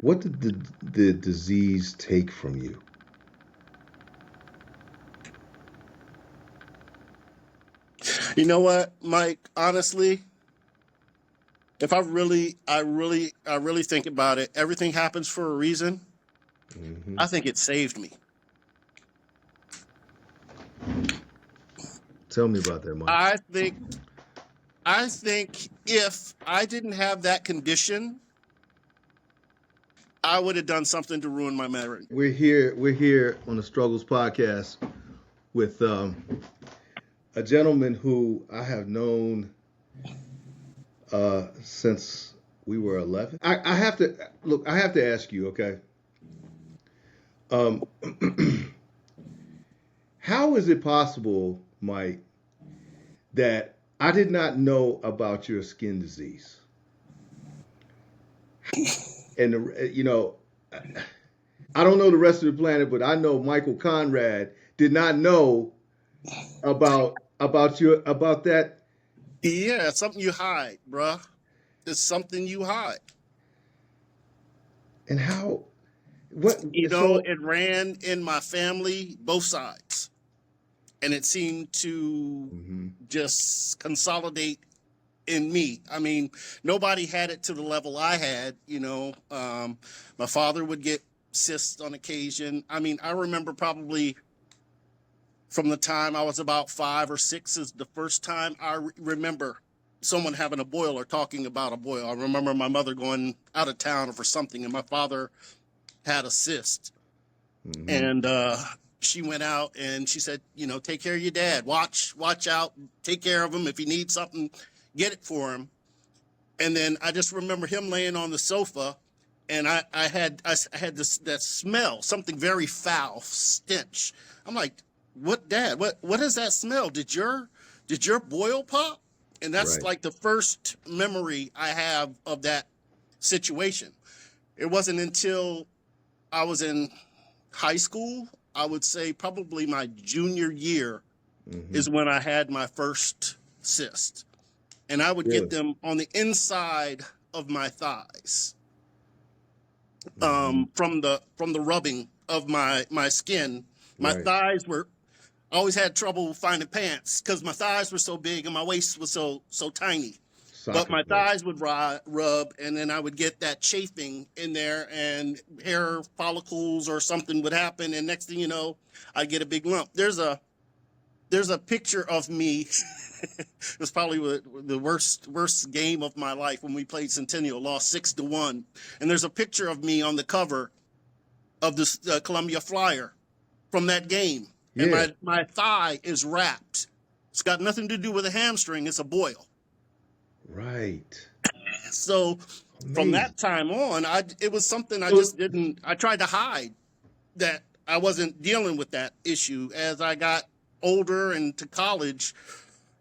What did the disease take from you? You know what, Mike? Honestly, if I really think about it, everything happens for a reason. Hmm. I think it saved me. Tell me about that, Mike. I think, I think if I didn't have that condition, I would have done something to ruin my marriage. We're here on the Struggles podcast with a gentleman who I have known since we were 11. I have to look. I have to ask you, okay? Um, how is it possible, Mike, that I did not know about your skin disease? And I don't know the rest of the planet, but I know Michael Conrad did not know about that. Yeah, it's something you hide, bruh. It's something you hide. And how what so It ran in my family, both sides, and it seemed to Mhm. just consolidate in me. I mean, nobody had it to the level I had. My father would get cysts on occasion. I mean, I remember probably from the time I was about 5 or 6 is the first time I remember someone having a boil or talking about a boil. I remember my mother going out of town for something, and my father had a cyst, Mhm. and she went out and she said, take care of your dad. Watch out. Take care of him. If he needs something, get it for him. And then I just remember him laying on the sofa, and I had this that smell, something very foul, stench. I'm like, what, Dad? What is that smell? Did your boil pop? And that's Right. like the first memory I have of that situation. It wasn't until I was in high school, I would say probably my junior year, Mhm. is when I had my first cyst. And I would get Really? them on the inside of my thighs, Mhm. from the rubbing of my skin. My Right. thighs were I always had trouble finding pants because my thighs were so big and my waist was so tiny. But Soccer my player. thighs would rub, and then I would get that chafing in there, and hair follicles or something would happen, and next thing you know, I get a big lump. There's a picture of me. It was probably the worst game of my life when we played Centennial, lost 6-1, and there's a picture of me on the cover of this Columbia Flyer from that game, and Yeah. my thigh is wrapped. It's got nothing to do with a hamstring. It's a boil. Right. So from Amazing. that time on, it was something I So just didn't. I tried to hide that I wasn't dealing with that issue. As I got older and to college,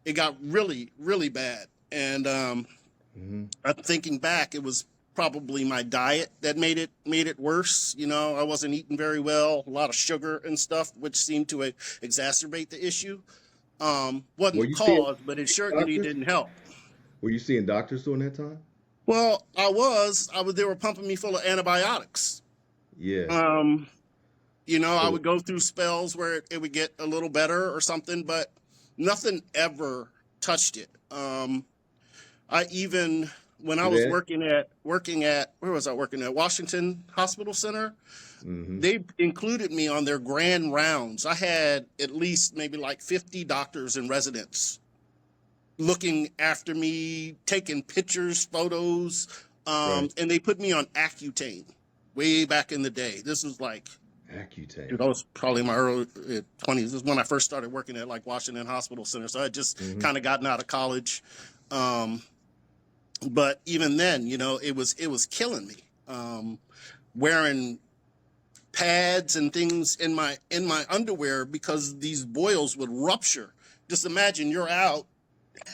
it got really, really bad. And mhm. I'm thinking back, it was probably my diet that made it worse. I wasn't eating very well, a lot of sugar and stuff, which seemed to exacerbate the issue. Wasn't Were the you seeing cause, but it certainly doctors? didn't help. Were you seeing doctors during that time? Well, I was. They were pumping me full of antibiotics. Yeah. Um, I So would go through spells where it would get a little better or something, but nothing ever touched it. I even when I did was that? working at where was I working at Washington Hospital Center, Mhm. they included me on their grand rounds. I had at least maybe like 50 doctors and residents looking after me, taking pictures, photos, Right. and they put me on Accutane way back in the day. This was like, Accutane. dude, I was probably in my early 20s. This is when I first started working at like Washington Hospital Center. So I had just Mhm. kind of gotten out of college. Um, but even then, it was killing me. Wearing pads and things in my underwear because these boils would rupture. Just imagine you're out,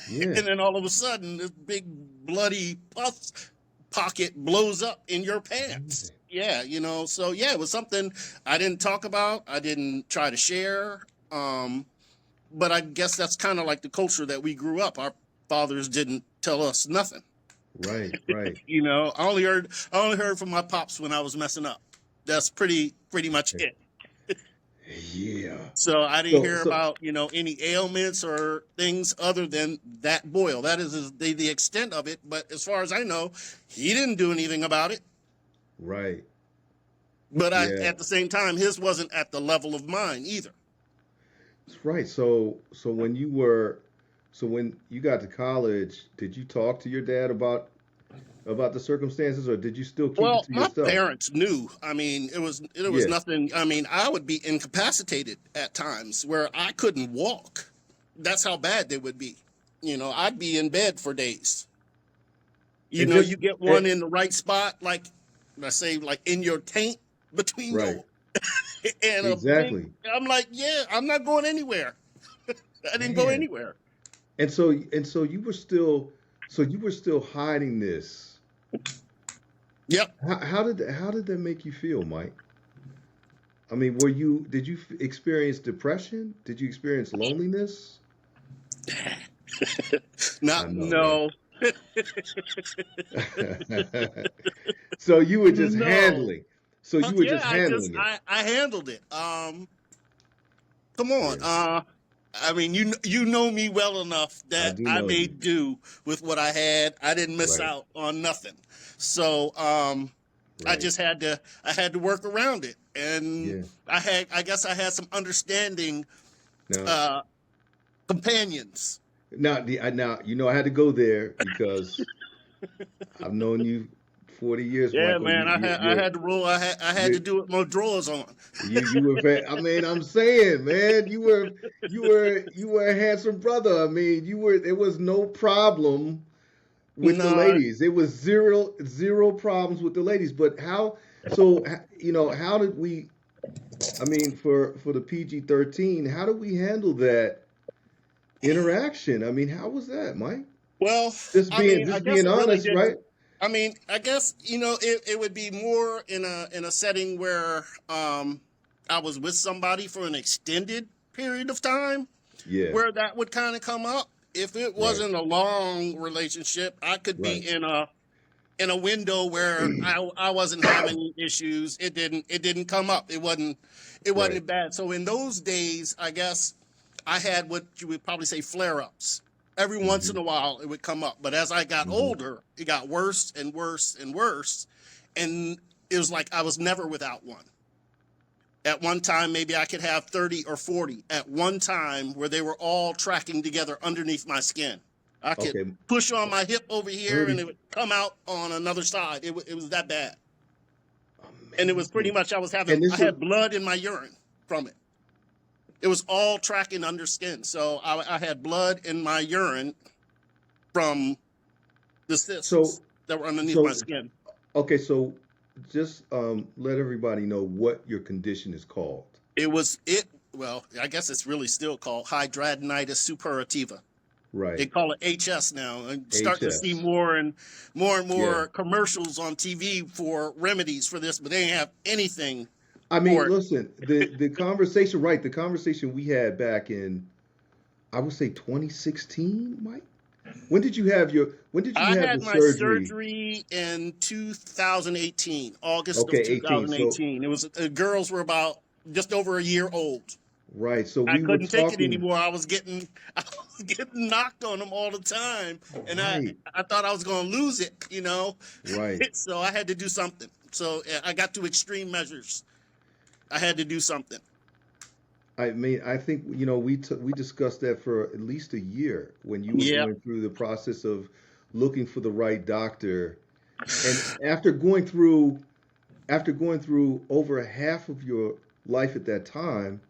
Yeah. and then all of a sudden this big bloody pus pocket blows up in your pants. Amazing. Yeah, so yeah, it was something I didn't talk about. I didn't try to share. Um, but I guess that's kind of like the culture that we grew up. Our fathers didn't tell us nothing. Right, right. You know, I only heard from my pops when I was messing up. That's pretty much it. Yeah. So I didn't So hear so about, any ailments or things other than that boil. That is the extent of it. But as far as I know, he didn't do anything about it. right. But Yeah. at the same time, his wasn't at the level of mine either. That's right. So when you got to college, did you talk to your dad about the circumstances, or did you still keep it Well, to my yourself? parents knew. I mean, it was Yeah. nothing. I mean, I would be incapacitated at times where I couldn't walk. That's how bad they would be. I'd be in bed for days. And You just get one it, in the right spot, like I say, like in your taint between right. your and a big. Exactly. I'm like, yeah, I'm not going anywhere. I didn't go Man. anywhere. And so you were still hiding this. Yep. How did that make you feel, Mike? I mean, did you experience depression? Did you experience loneliness? I Not know, man. no. So you were just No. handling. So you were Yeah, just I just handling it. I handled it. Come on. Yeah, I mean, you know me well enough I that do I know you. made do with what I had. I didn't miss Right, out on nothing. So I right. just had to work around it, and Yeah. I guess I had some understanding Now, uh, companions. now I had to go there because I've known you 40 years, Yeah, Michael. man, I had to roll. I had to You do it with my drawers on. you were I mean, I'm saying, man, you were a handsome brother. I mean, there was no problem with the No, ladies. It was zero problems with the ladies. But how did we, I mean, for the PG-13, how did we handle that interaction? I mean, how was that, Mike? well, Just I being mean, I just guess being it really honest, didn't. right? I mean, I guess it would be more in a setting where I was with somebody for an extended period of time, Yeah, where that would kind of come up. If it right, wasn't a long relationship, I could be right. in a window where I wasn't having issues. It didn't come up. It wasn't Right. bad. So in those days, I guess I had what you would probably say flare ups. Every once Hmm. in a while, it would come up. But as I got Hmm. older, it got worse and worse and worse, and it was like I was never without one. At one time, maybe I could have 30 or 40 at one time where they were all tracking together underneath my skin. I could Okay. push on my hip over here and 30. it would come out on another side. It was that bad. And it was pretty Amazing. much And I this was had blood in my urine from it. It was all tracking under skin. So I had blood in my urine from the so cysts that were underneath my so skin. okay, so just let everybody know what your condition is called. Well, I guess it's really still called hidradenitis suppurativa. They Right. call it HS now. I'm starting to see HS. Yeah. more commercials on TV for remedies for this, but they didn't have anything I mean, for it. listen, the conversation, right, the conversation we had back in, I would say 2016, Mike. When did you I have had the my surgery? surgery in 2018, August Okay, of 18. So 2018. It was the girls were about just over a year old. right. So I we were couldn't take it talking. anymore. I was getting knocked on them all the time, and I Right. I thought I was going to lose it. Right. So I had to do something. So I got to extreme measures. I had to do something. I mean, I think we discussed that for at least a year when you were Yeah. going through the process of looking for the right doctor, and after going through over half of your life at that time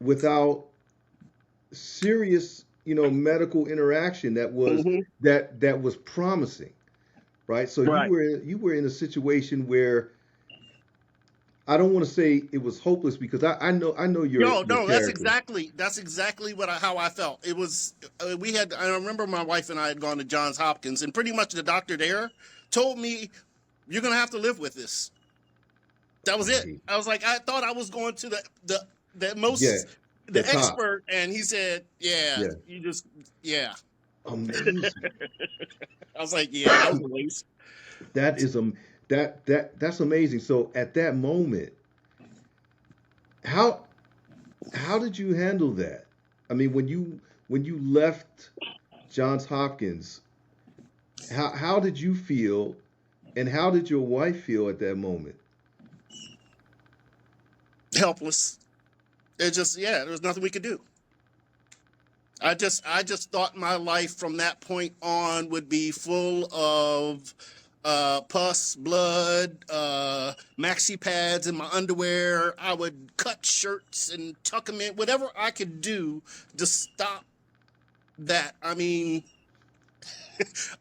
without serious, medical interaction Hmm. that was promising, right? So you Right. were you were in a situation where I don't want to say it was hopeless because I know your No, your no, that's character. exactly how I felt. It was we had. I remember my wife and I had gone to Johns Hopkins, and pretty much the doctor there told me, "You're gonna have to live with this." That was it. Right. I was like, I thought I was going to the Yeah. most The the top. expert, and he said, "Yeah, Yeah. yeah." Amazing. I was like, yeah, that was a waste. That is that's amazing. So at that moment, how how did you handle that? I mean, when you left Johns Hopkins, how did you feel, and how did your wife feel at that moment? Helpless. It just, yeah, there was nothing we could do. I just thought my life from that point on would be full of pus, blood, maxi pads in my underwear. I would cut shirts and tuck them in, whatever I could do to stop that. I mean,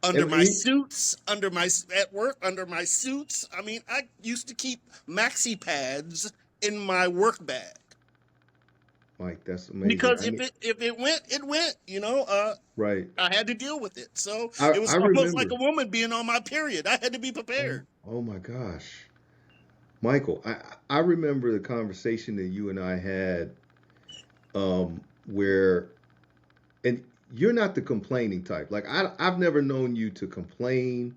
under And my you, suits, at work, under my suits. I mean, I used to keep maxi pads in my work bag. Mike, that's amazing. Because I mean, if it went, it went. right. I had to deal with it. So it I was almost like remember. a woman being on my period. I had to be Oh, prepared. oh my gosh. Michael, I remember the conversation that you and I had, where, and you're not the complaining type. Like I've never known you to complain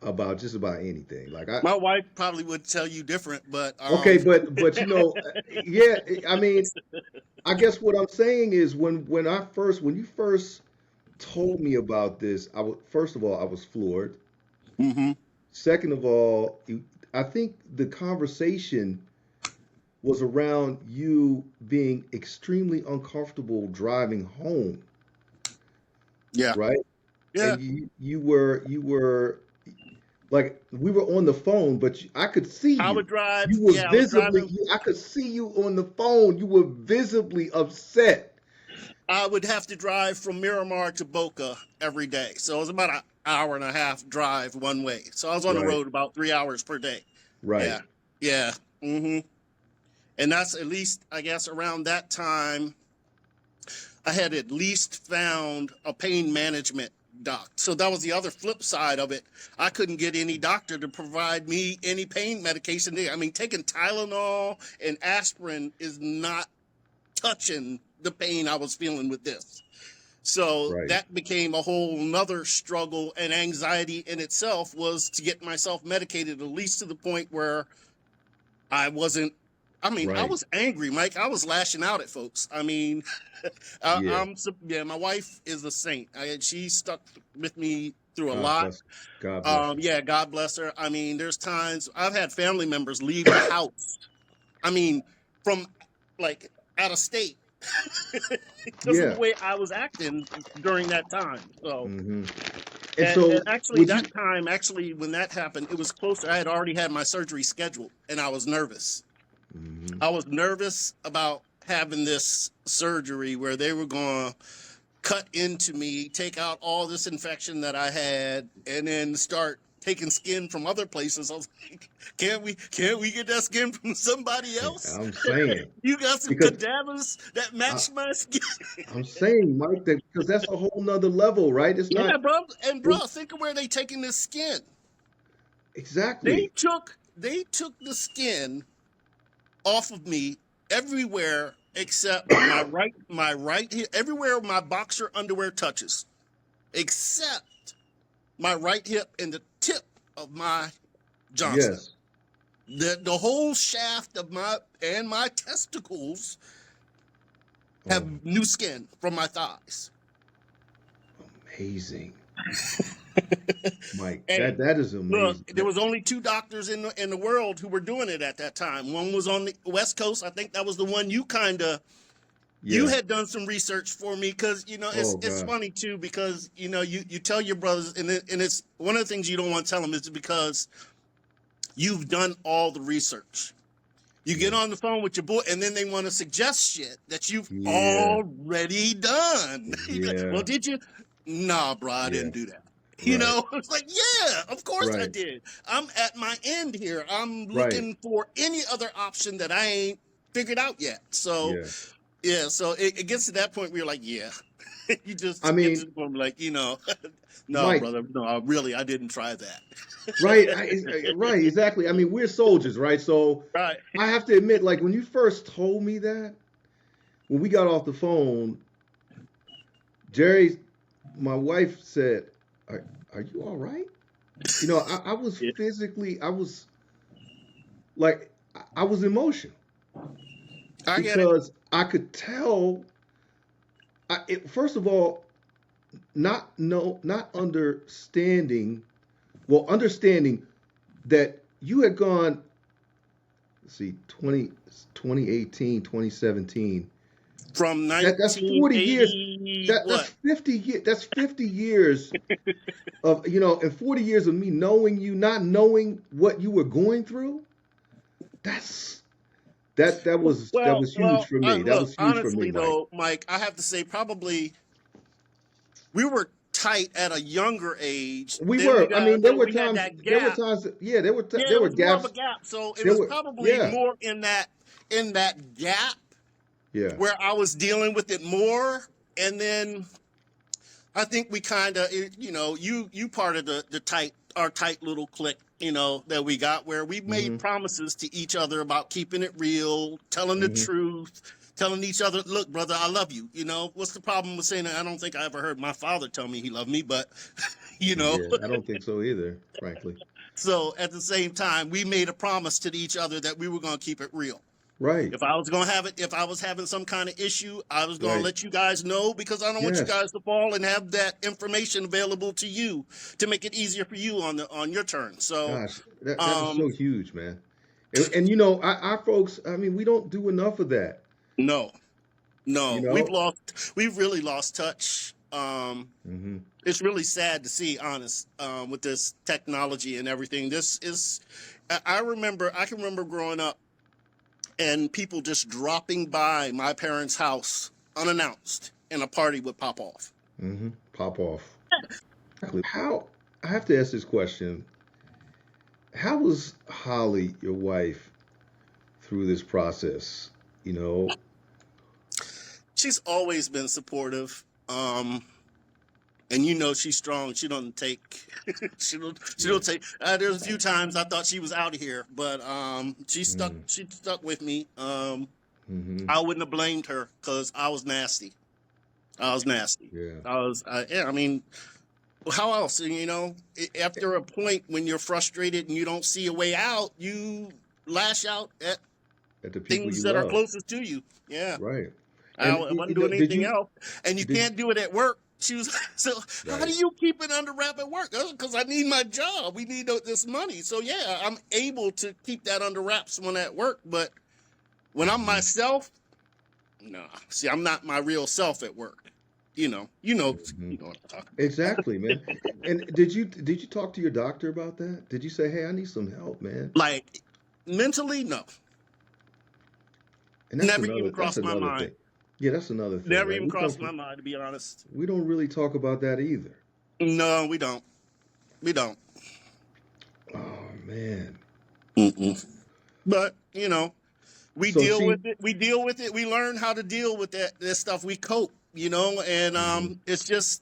about just about anything. Like My wife probably would tell you different, but okay, but yeah, I mean, I guess what I'm saying is when you first told me about this, first of all I was floored. hmm Second of all, I think the conversation was around you being extremely uncomfortable driving home, yeah, right? yeah. And you were like we were on the phone, but I could see I you. would drive. You were Yeah, I was driving. I could see you on the phone. You were visibly upset. I would have to drive from Miramar to Boca every day, so it was about an hour and a half drive one way. So I was on the Right, road about 3 hours per day. right. Yeah, yeah. And that's at least, I guess, around that time I had at least found a pain management doc. So that was the other flip side of it. I couldn't get any doctor to provide me any pain medication. I mean, taking Tylenol and aspirin is not touching the pain I was feeling with this. So Right. that became a whole nother struggle, and anxiety in itself was to get myself medicated, at least to the point where I wasn't. I mean, I Right. was angry, Mike. I was lashing out at folks. I mean, Yeah. yeah. My wife is a saint. She stuck with me through a God lot. bless. God bless her. Yeah, God bless her. I mean, there's times I've had family members leave the house. I mean, from like out of state because of the Yeah. way I was acting during that time. So, Hmm. And and so actually, would you? that time, actually, when that happened, it was closer. I had already had my surgery scheduled, and I was nervous. Hmm. I was nervous about having this surgery where they were going to cut into me, take out all this infection that I had, and then start taking skin from other places. I was like, can't we get that skin from somebody else? I'm saying You got some because cadavers that I, match my skin. I'm saying, Mike, that because that's a whole nother level, right? It's Yeah, not bro. And bro, it, think of where they taking this skin. They exactly. took they took the skin off of me everywhere except my right hip, everywhere my boxer underwear touches, except my right hip and the tip of my Johnston. Yes. The whole shaft of my testicles Oh, have new skin from my thighs. amazing, Mike. And That is look, amazing. there was only two doctors in the world who were doing it at that time. One was on the West Coast. I think that was the one you Yeah. had done some research for me, because Oh it's God. funny too, because you tell your brothers, and it's one of the things you don't want to tell them is because you've done all the research. You get Yeah. on the phone with your boy, and then they want to suggest shit that you've Yeah. already done. You're like, well, Yeah. did you? Nah, bro, I Yeah. didn't do that. Right. It's like, yeah, of course I Right. did. I'm at my end here. I'm Right. looking for any other option that I ain't figured out yet. So, Yeah. yeah, so it gets to that point where you're like, yeah, you I just get to mean, the point where like, no, Mike. brother, no, I didn't try that. Right. Right. Exactly. I mean, we're soldiers, right? So Right. I have to admit, like when you first told me that, when we got off the phone, Jerry my wife said, are you all right? You know, I was Yeah. physically, I was like, I was emotional I get it. because I could tell. First of all, not understanding. Well, understanding that you had gone. Let's see, 2018, 2017. From That's 40 years. 1980, That's what? 50 years. That's 50 years of, and 40 years of me knowing you, not knowing what you were going through. That's that was huge Well, for me. That look, was huge for me, honestly, Mike. though, Mike, I have to say probably we were tight at a younger age. We Then were. I mean, we had that there were gap. times. Yeah, Yeah, there it were was more of a gaps. gap. So it There was were. probably Yeah, more in that gap yeah. where I was dealing with it more. And then I think we kind of, you part of the our tight little clique, that we got where we made Mhm. promises to each other about keeping it real, telling the Mhm. truth, telling each other, look, brother, I love you. What's the problem with saying that? I don't think I ever heard my father tell me he loved me, but, you know, Yeah, I don't think so either, frankly. so at the same time, we made a promise to each other that we were going to keep it real. Right. If I was having some kind of issue, I was going to Right. let you guys know because I don't want you Yes. guys to fall and have that information available to you to make it easier for you on your turn. So, Gosh, that is so um, huge, man. And our folks. I mean, we don't do enough of that. no, You no, know. we've really lost touch. Mhm. It's really sad to see, honest, with this technology and everything. I can remember growing up and people just dropping by my parents' house unannounced and a party would pop off. Mhm. Pop off. Exactly. How? I have to ask this question. How was Holly, your wife, through this process? You know. She's always been supportive. And she's strong. She don't take she Yeah. don't take there's a few times I thought she was out of here, but Mm. she stuck with me. Mhm. I wouldn't have blamed her because I was nasty. I was nasty. Yeah. Yeah, I mean, how else? After a point when you're frustrated and you don't see a way out, you lash out at At the people things you that are love. closest to you. Yeah. Right. I And wasn't doing did anything you else. And you did can't do it at work. She was so. How do right. you keep it under wrap at work? Because I need my job. We need this money. So yeah, I'm able to keep that under wraps when at work. But when I'm Mhm. myself, no. See, I'm not my real self at work. Mhm. You know what I'm talking Exactly, man. And did you talk to your doctor about that? Did you say, "Hey, I need some help, man"? about. Like mentally, no. And Never even that's crossed my another mind. thing. Yeah, that's another thing, Never right? even crossed my mind, to be honest. We don't really talk about that either. No, we don't. We don't. Oh man. Mm-mm. But we So deal she with it. We deal with it. We learn how to deal with that stuff. We cope, and Mhm. it's just,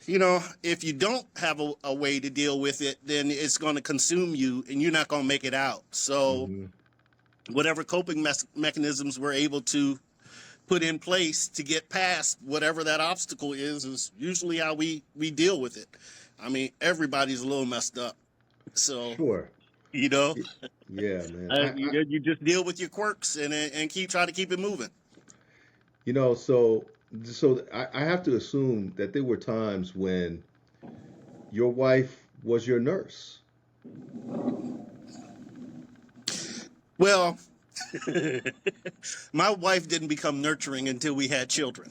if you don't have a way to deal with it, then it's going to consume you and you're not going to make it out. So Mhm. whatever coping mechanisms we're able to put in place to get past whatever that obstacle is usually how we deal with it. I mean, everybody's a little messed up. So, Sure. you know, Y- Yeah, man. I you just deal with your quirks and try to keep it moving. so I have to assume that there were times when your wife was your nurse. Well, my wife didn't become nurturing until we had children.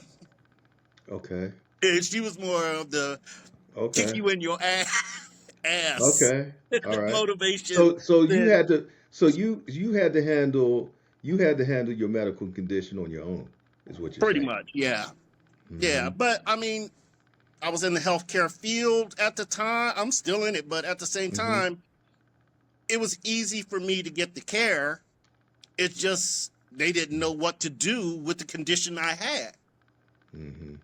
Okay. And she was more of the kick Okay. you in your ass Okay. All right. motivation So you than had to you had to handle your medical condition on your own, is what you're pretty saying. much. Yeah. Yeah. Hmm. But I mean, I was in the healthcare field at the time. I'm still in it, but at the same Hmm. time, it was easy for me to get the care. It's just they didn't know what to do with the condition I had. Hmm.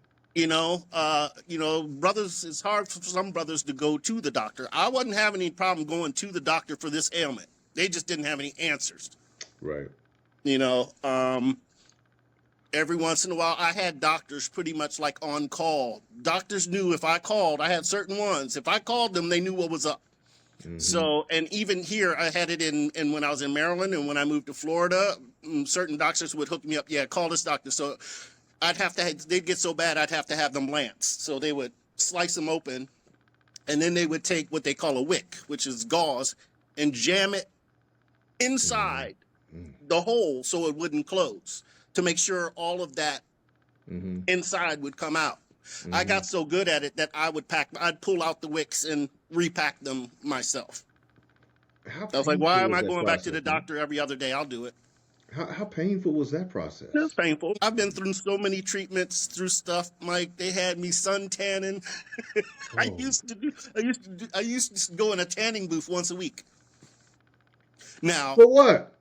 Brothers, it's hard for some brothers to go to the doctor. I wasn't having any problem going to the doctor for this ailment. They just didn't have any answers. Right. You know, um, Every once in a while, I had doctors pretty much like on call. Doctors knew if I called, I had certain ones. If I called them, they knew what was up. Hmm. So, and even here, I had it in when I was in Maryland and when I moved to Florida, certain doctors would hook me up. Yeah, call this doctor. So I'd have to, they'd get so bad, I'd have to have them lanced. So they would slice them open and then they would take what they call a wick, which is gauze, and jam it Hmm. inside the hole so it wouldn't close to make sure all of that Hmm. inside would come out. I Hmm. got so good at it that I'd pull out the wicks and repack them myself. How I was like, why painful am was I that going back to process, the man? doctor every other day? I'll do it. How painful was that It's process? painful. I've been through so many treatments through stuff, Mike. They had me sun tanning. Oh, I used to go in a tanning booth once a week. Now, for what?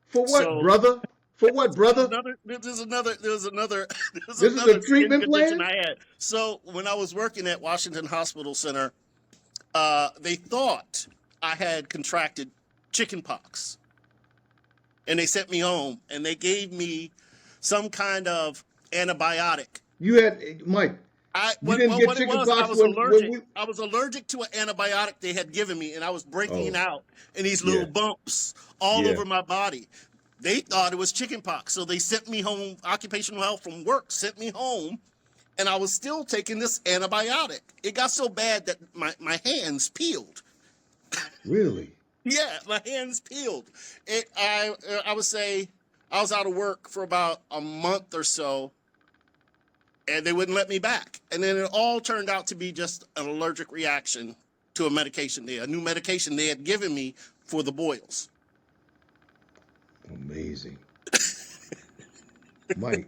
For what, so brother? For what, brother? there's This is a another skin treatment condition plan? I had. So when I was working at Washington Hospital Center, they thought I had contracted chicken pox, and they sent me home, and they gave me some kind of antibiotic. You had, Mike, you didn't Well, get what it chicken was, I pox was when allergic. we. I was allergic to an antibiotic they had given me, and I was breaking Oh, out in these little yeah, bumps all yeah. over my body. They thought it was chicken pox, so they sent me home. Occupational health from work sent me home, and I was still taking this antibiotic. It got so bad that my hands peeled. Really? Yeah, my hands peeled. I would say I was out of work for about a month or so, and they wouldn't let me back. And then it all turned out to be just an allergic reaction to a new medication they had given me for the boils. Amazing. Mike,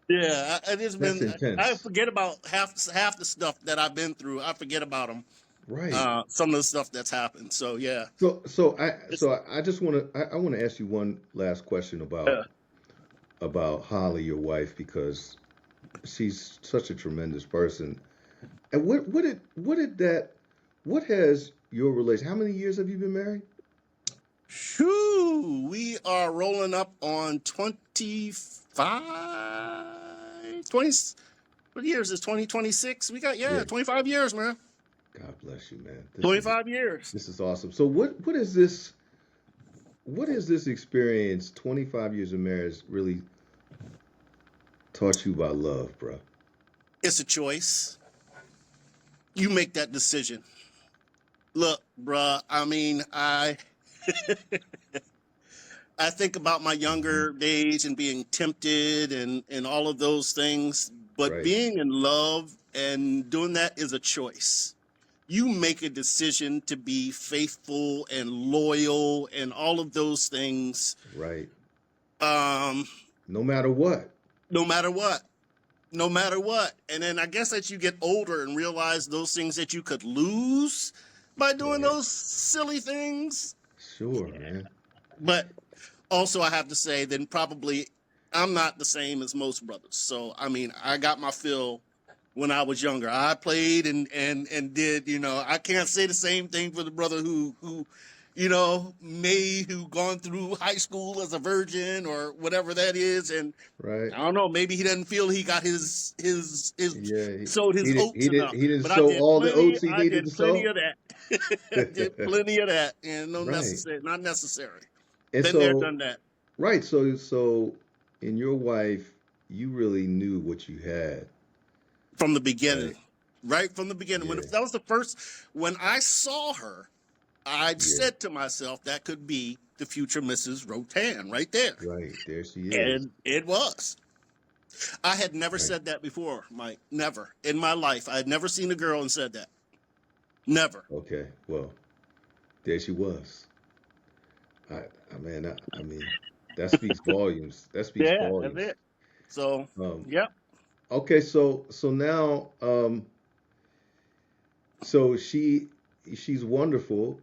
Yeah, it has that's been. I intense. forget about half the stuff that I've been through. I forget about them. Right. Some of the stuff that's happened. So yeah, it's, So I just want to I want to ask you one last question uh, about Holly, your wife, because she's such a tremendous person. And what has your relation? How many years have you been married? whew, we are rolling up on 25, 20. What years is 2026? We got, Yeah. 25 years, man. God bless you, man. 25 years. This is awesome. So what is this? What is this experience? 25 years of marriage really taught you about love, bro? It's a choice. You make that decision. Look, bruh, I mean, I think about my Hmm. younger days and being tempted and all of those things, but Right. being in love and doing that is a choice. You make a decision to be faithful and loyal and all of those things, Right. um, No matter what. no matter what. No matter what. And then I guess as you get older and realize those things that you could lose by doing Yeah. those silly things. Sure, man. But also, I have to say, then probably I'm not the same as most brothers. So, I mean, I got my fill when I was younger. I played and did, I can't say the same thing for the brother who who gone through high school as a virgin or whatever that is. And Right. I don't know, maybe he doesn't feel he got his Yeah. sowed his oats enough. He didn't But I sow did all the plenty. oats he I needed to did plenty sow. of that. I did plenty of that, and no Right. necessary, not necessary. And Been there, so, done that right. So in your wife, you really knew what you had. from the beginning, Right. right from the beginning. Yeah. That was the first. When I saw her, I Yeah. said to myself, "That could be the future Mrs. Rotan, right there," Right. There she is. and it was. I had never Right. said that before, Mike. Never in my life. I had never seen a girl and said that. Never. Okay. Well, there she was. I man, I mean, that speaks volumes. That speaks Yeah, that's volumes. it. So, Um, yep, okay, so now, so she's wonderful.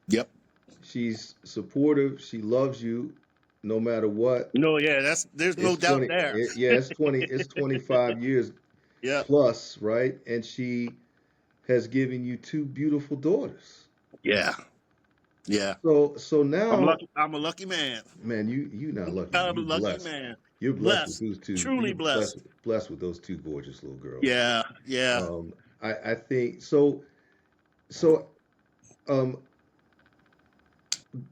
yep. She's supportive. She loves you, no matter what. No, yeah, there's no It's doubt 20. there. Yeah, it's 20. It's 25 years Yep, plus, right? And she has given you two beautiful daughters. yeah. Yeah. So I'm now, lucky. I'm a lucky man. man, you not lucky. I'm a You lucky blessed. man. You're blessed with Blessed. those two. Truly You're blessed. blessed with those two gorgeous little girls. Yeah. Yeah. I think so. So um,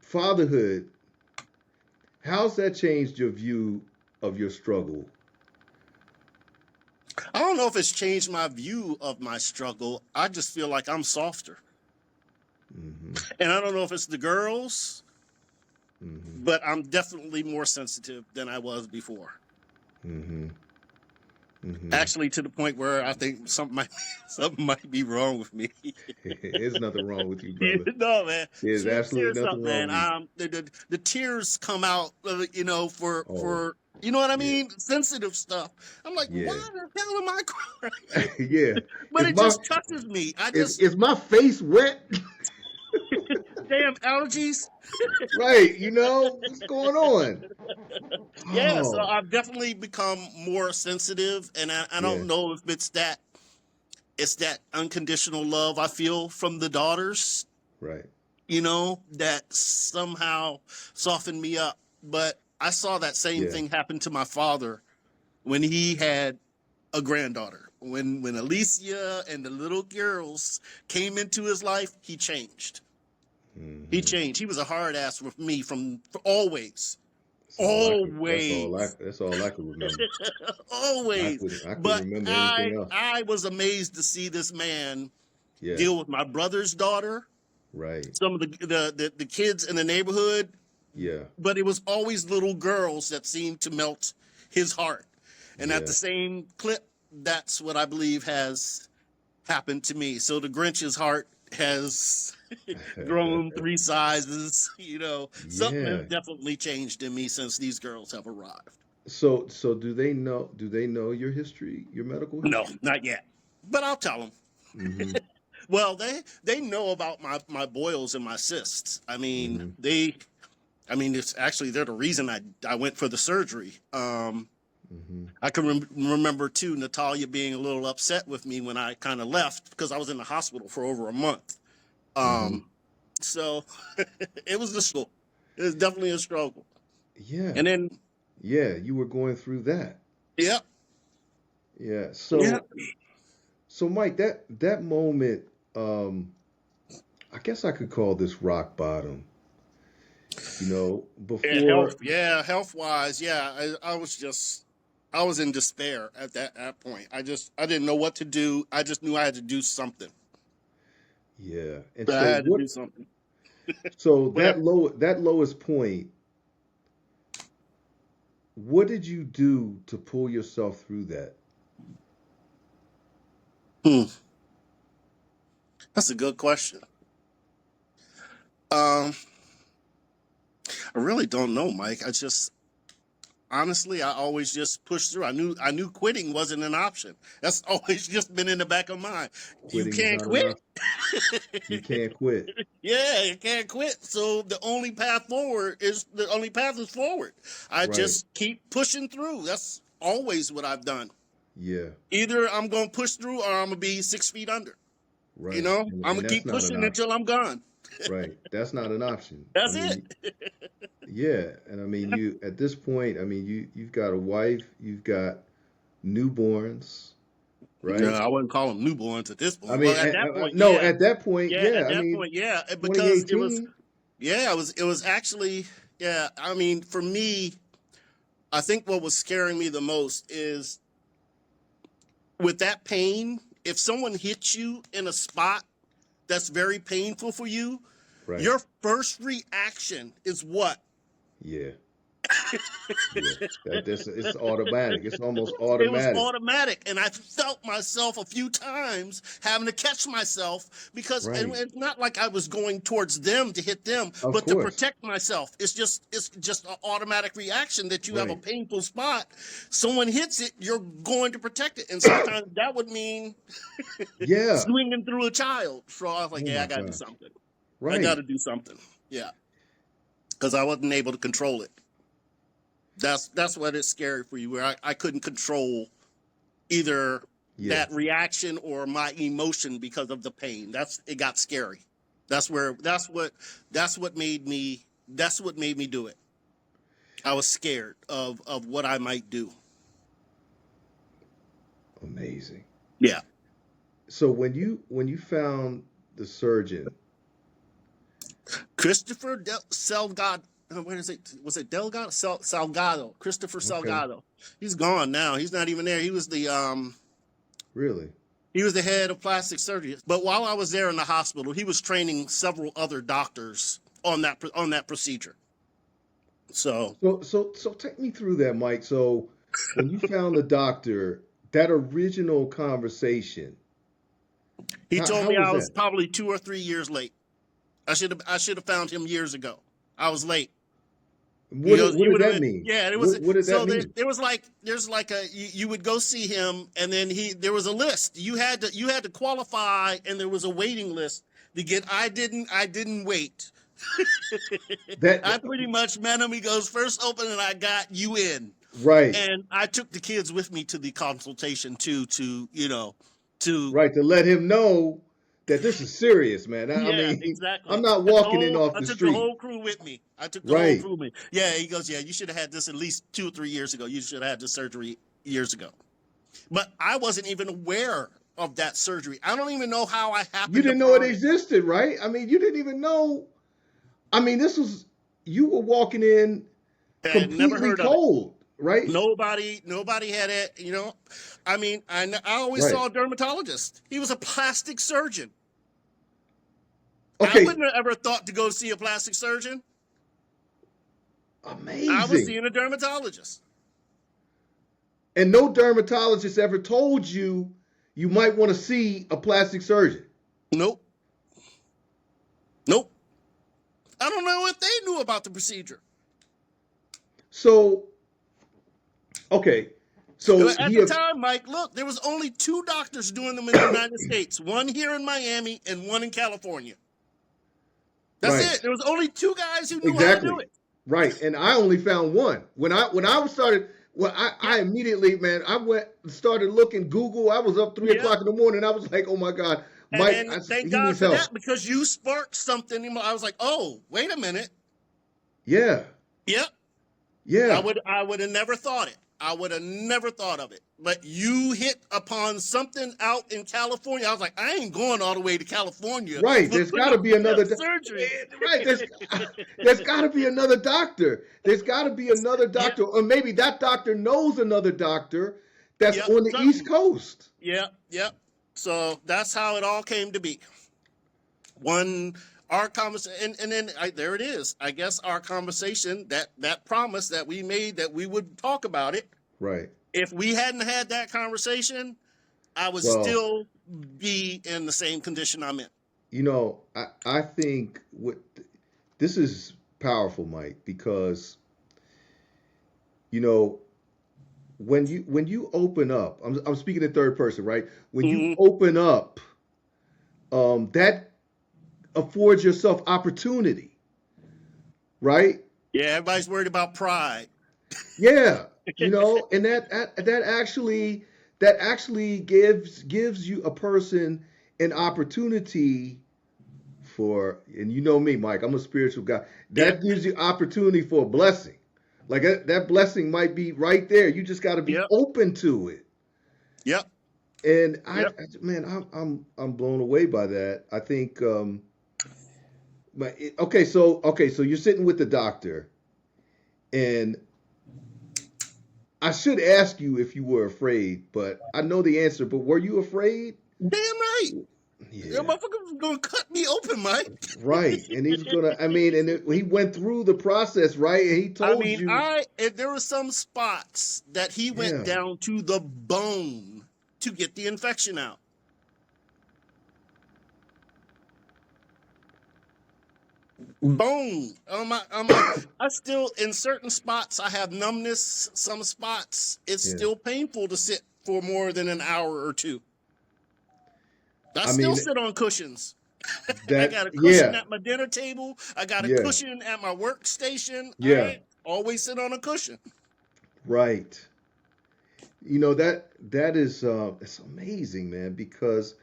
fatherhood. How's that changed your view of your struggle? I don't know if it's changed my view of my struggle. I just feel like I'm softer. Mm-hmm. And I don't know if it's the girls, Mm-hmm. but I'm definitely more sensitive than I was before. Mm-hmm. Mm-hmm. Actually, to the point where I think something might be wrong with me. There's nothing wrong with you, brother. No, man. There's absolutely Serious nothing stuff, wrong man. with you. The tears come out, Oh, for you know what I yeah, mean, sensitive stuff. I'm like, yeah, why the hell am I crying? yeah. But Is it my just touches me. I is just is my face wet? damn allergies. Right. What's going on? Yeah, so Oh, I've definitely become more sensitive, and I yeah. don't know if it's that unconditional love I feel from the daughters, Right. that somehow softened me up. But I saw that same Yeah. thing happen to my father when he had a granddaughter. When Alicia and the little girls came into his life, he changed. He Hmm. changed. He was a hard ass with me for always. That's all I could. That's all I. Always. That's all I could remember. Always. I couldn't But remember anything I else. I was amazed to see this man Yeah. deal with my brother's daughter, Right. some of the kids in the neighborhood, Yeah. but it was always little girls that seemed to melt his heart. And at Yeah. the same clip, that's what I believe has happened to me. So the Grinch's heart has grown 3 sizes. Something has Yeah. definitely changed in me since these girls have arrived. So do they know? Do they know your history, your medical No, history? not yet. But I'll tell them. Mm-hmm. Well, they know about my boils and my cysts. Mm-hmm. It's actually they're the reason I went for the surgery. Mm-hmm. I can remember too Natalia being a little upset with me when I kind of left because I was in the hospital for over a month. Mm-hmm. So it was a struggle. It was definitely a struggle. Yeah. And then Yeah. You were going through that. yeah, Yeah. yeah, So Mike, that moment, I guess I could call this rock bottom. Before. health wise, I was in despair at that point. I didn't know what to do. I just knew I had to do something. Yeah. And I so had to what? do something. So Whatever. that lowest point, what did you do to pull yourself through that? Hmm. That's a good question. Um, I really don't know, Mike. Honestly, I always just pushed through. I knew quitting wasn't an option. That's always just been in the back of my mind. You Quitting is can't not an quit. option. You can't quit. Yeah, you can't quit. So the only path is forward. I Right. just keep pushing through. That's always what I've done. Yeah. Either I'm going to push through or I'm going to be 6 feet under. Right. I'm And going to that's keep not an pushing option. until I'm gone. Right. That's not an option. That's it. Yeah. And you at this point, you've got a wife, you've got newborns, No, right? I wouldn't call them newborns at this I point. Well, mean, at that point, no, yeah. at that point, Yeah, yeah. at that point, yeah. Because it was, 2018. yeah, it was actually, yeah. For me, I think what was scaring me the most is with that pain, if someone hits you in a spot that's very painful for you, Right. your first reaction is what? Yeah. Yeah. It's automatic. It's almost It was automatic. automatic. And I felt myself a few times having to catch myself because and Right. it's not like I was going towards them to hit them, Of but to course. protect myself. It's just an automatic reaction that you have a Right. painful spot. Someone hits it, you're going to protect it. And sometimes that would mean Yeah. swinging through a child. So I was like, Oh yeah, my I got to do gosh. something. I got Right. to do something. Yeah. Because I wasn't able to control it. That's what is scary for you, where I couldn't control either Yeah. that reaction or my emotion because of the pain. It got scary. That's what made me do it. I was scared of what I might do. Amazing. Yeah. So when you found the surgeon, Christopher Salgado. What is it? Was it Delgado? Salgado. Christopher okay, Salgado. He's gone now. He's not even there. really? He was the head of plastic surgery. But while I was there in the hospital, he was training several other doctors on that procedure. So So take me through that, Mike. So when you found the doctor, that original conversation, he told how me was I was that? probably 2 or 3 years late. I should have found him years ago. I was late. He goes, What you did would have that been, mean? yeah. It was What did that so mean? there was like you would go see him, and then there was a list. You had to qualify, and there was a waiting list to get. I didn't wait. That I pretty much met him. He goes, first open, and I got you in. right, And I took the kids with me to the consultation too, to right, to let him know that this is serious, man. I yeah, mean, I'm exactly. not walking in off I the took the street. whole crew with me. I took the whole Right. crew with me. Yeah, he goes, yeah, you should have had this at least 2 or 3 years ago. You should have had this surgery years ago. But I wasn't even aware of that surgery. I don't even know how I You happened didn't know it upon it. existed, right? I mean, you didn't even know. I mean, this was you were walking in I had never completely heard of it. cold, right? Nobody had it. I mean, I always Right. saw a dermatologist. He was a plastic surgeon. I Okay. wouldn't have ever thought to go see a plastic surgeon. I was Amazing. seeing a dermatologist. And no dermatologist ever told you you might want to see a plastic surgeon. Nope. Nope. I don't know if they knew about the procedure. So, okay. So At he, the time, Mike, look, there was only 2 doctors doing them in the United States. One here in Miami and one in California. That's right. it. There was only 2 guys who knew how to do Exactly. it. Right. And I only found one. When I started, well, I Yep. immediately, man, I went and started looking Google. I was up three Yep. o'clock in the morning. I was like, oh my God, And Mike, then thank he God needs for help. that, because you sparked something. I was like, oh, wait a minute. Yeah. Yep. I Yeah. would I would have never thought it. I would have never thought of it. But you hit upon something out in California. I was like, I ain't going all the way to California Right. for, There's for got no to be another. damn surgery. Right. There's got to be another doctor. There's got to be another Yep. doctor, or maybe that doctor knows another doctor that's Yep. on the East Something. Coast. Yep. Yep. So that's how it all came to be. One our conversation, and then there it is. I guess our conversation, that promise that we made that we would talk about it. Right. If we hadn't had that conversation, I would Well, still be in the same condition I'm in. I think this is powerful, Mike, because you know when you open up, I'm speaking in third person, right? When you Mm-hmm. open up, that affords yourself opportunity, right? Yeah, everybody's worried about pride. Yeah, and that actually gives you a person an opportunity for, and you know me, Mike, I'm a spiritual guy. Yeah, That gives you opportunity for a blessing. Like that blessing might be right there. You just got to be yep, open to it. yep, And yep. man, I'm blown away by that. I think, okay, so you're sitting with the doctor, and I should ask you if you were afraid, but I know the answer. But were you afraid? Damn right. That Yeah, motherfucker was gonna cut me open, Mike. right. And he's gonna. I mean, he went through the process, right? And he I told mean, you, there were some spots that he went yeah. down to the bone to get the infection out. Bone. I still, in certain spots, I have numbness. Some spots, it's Yeah. still painful to sit for more than an hour or two. I I still mean, sit on cushions. I that, got a cushion yeah, at my dinner table. I got a yeah, cushion at my workstation. yeah, I always sit on a cushion. right. That is it's amazing, man, because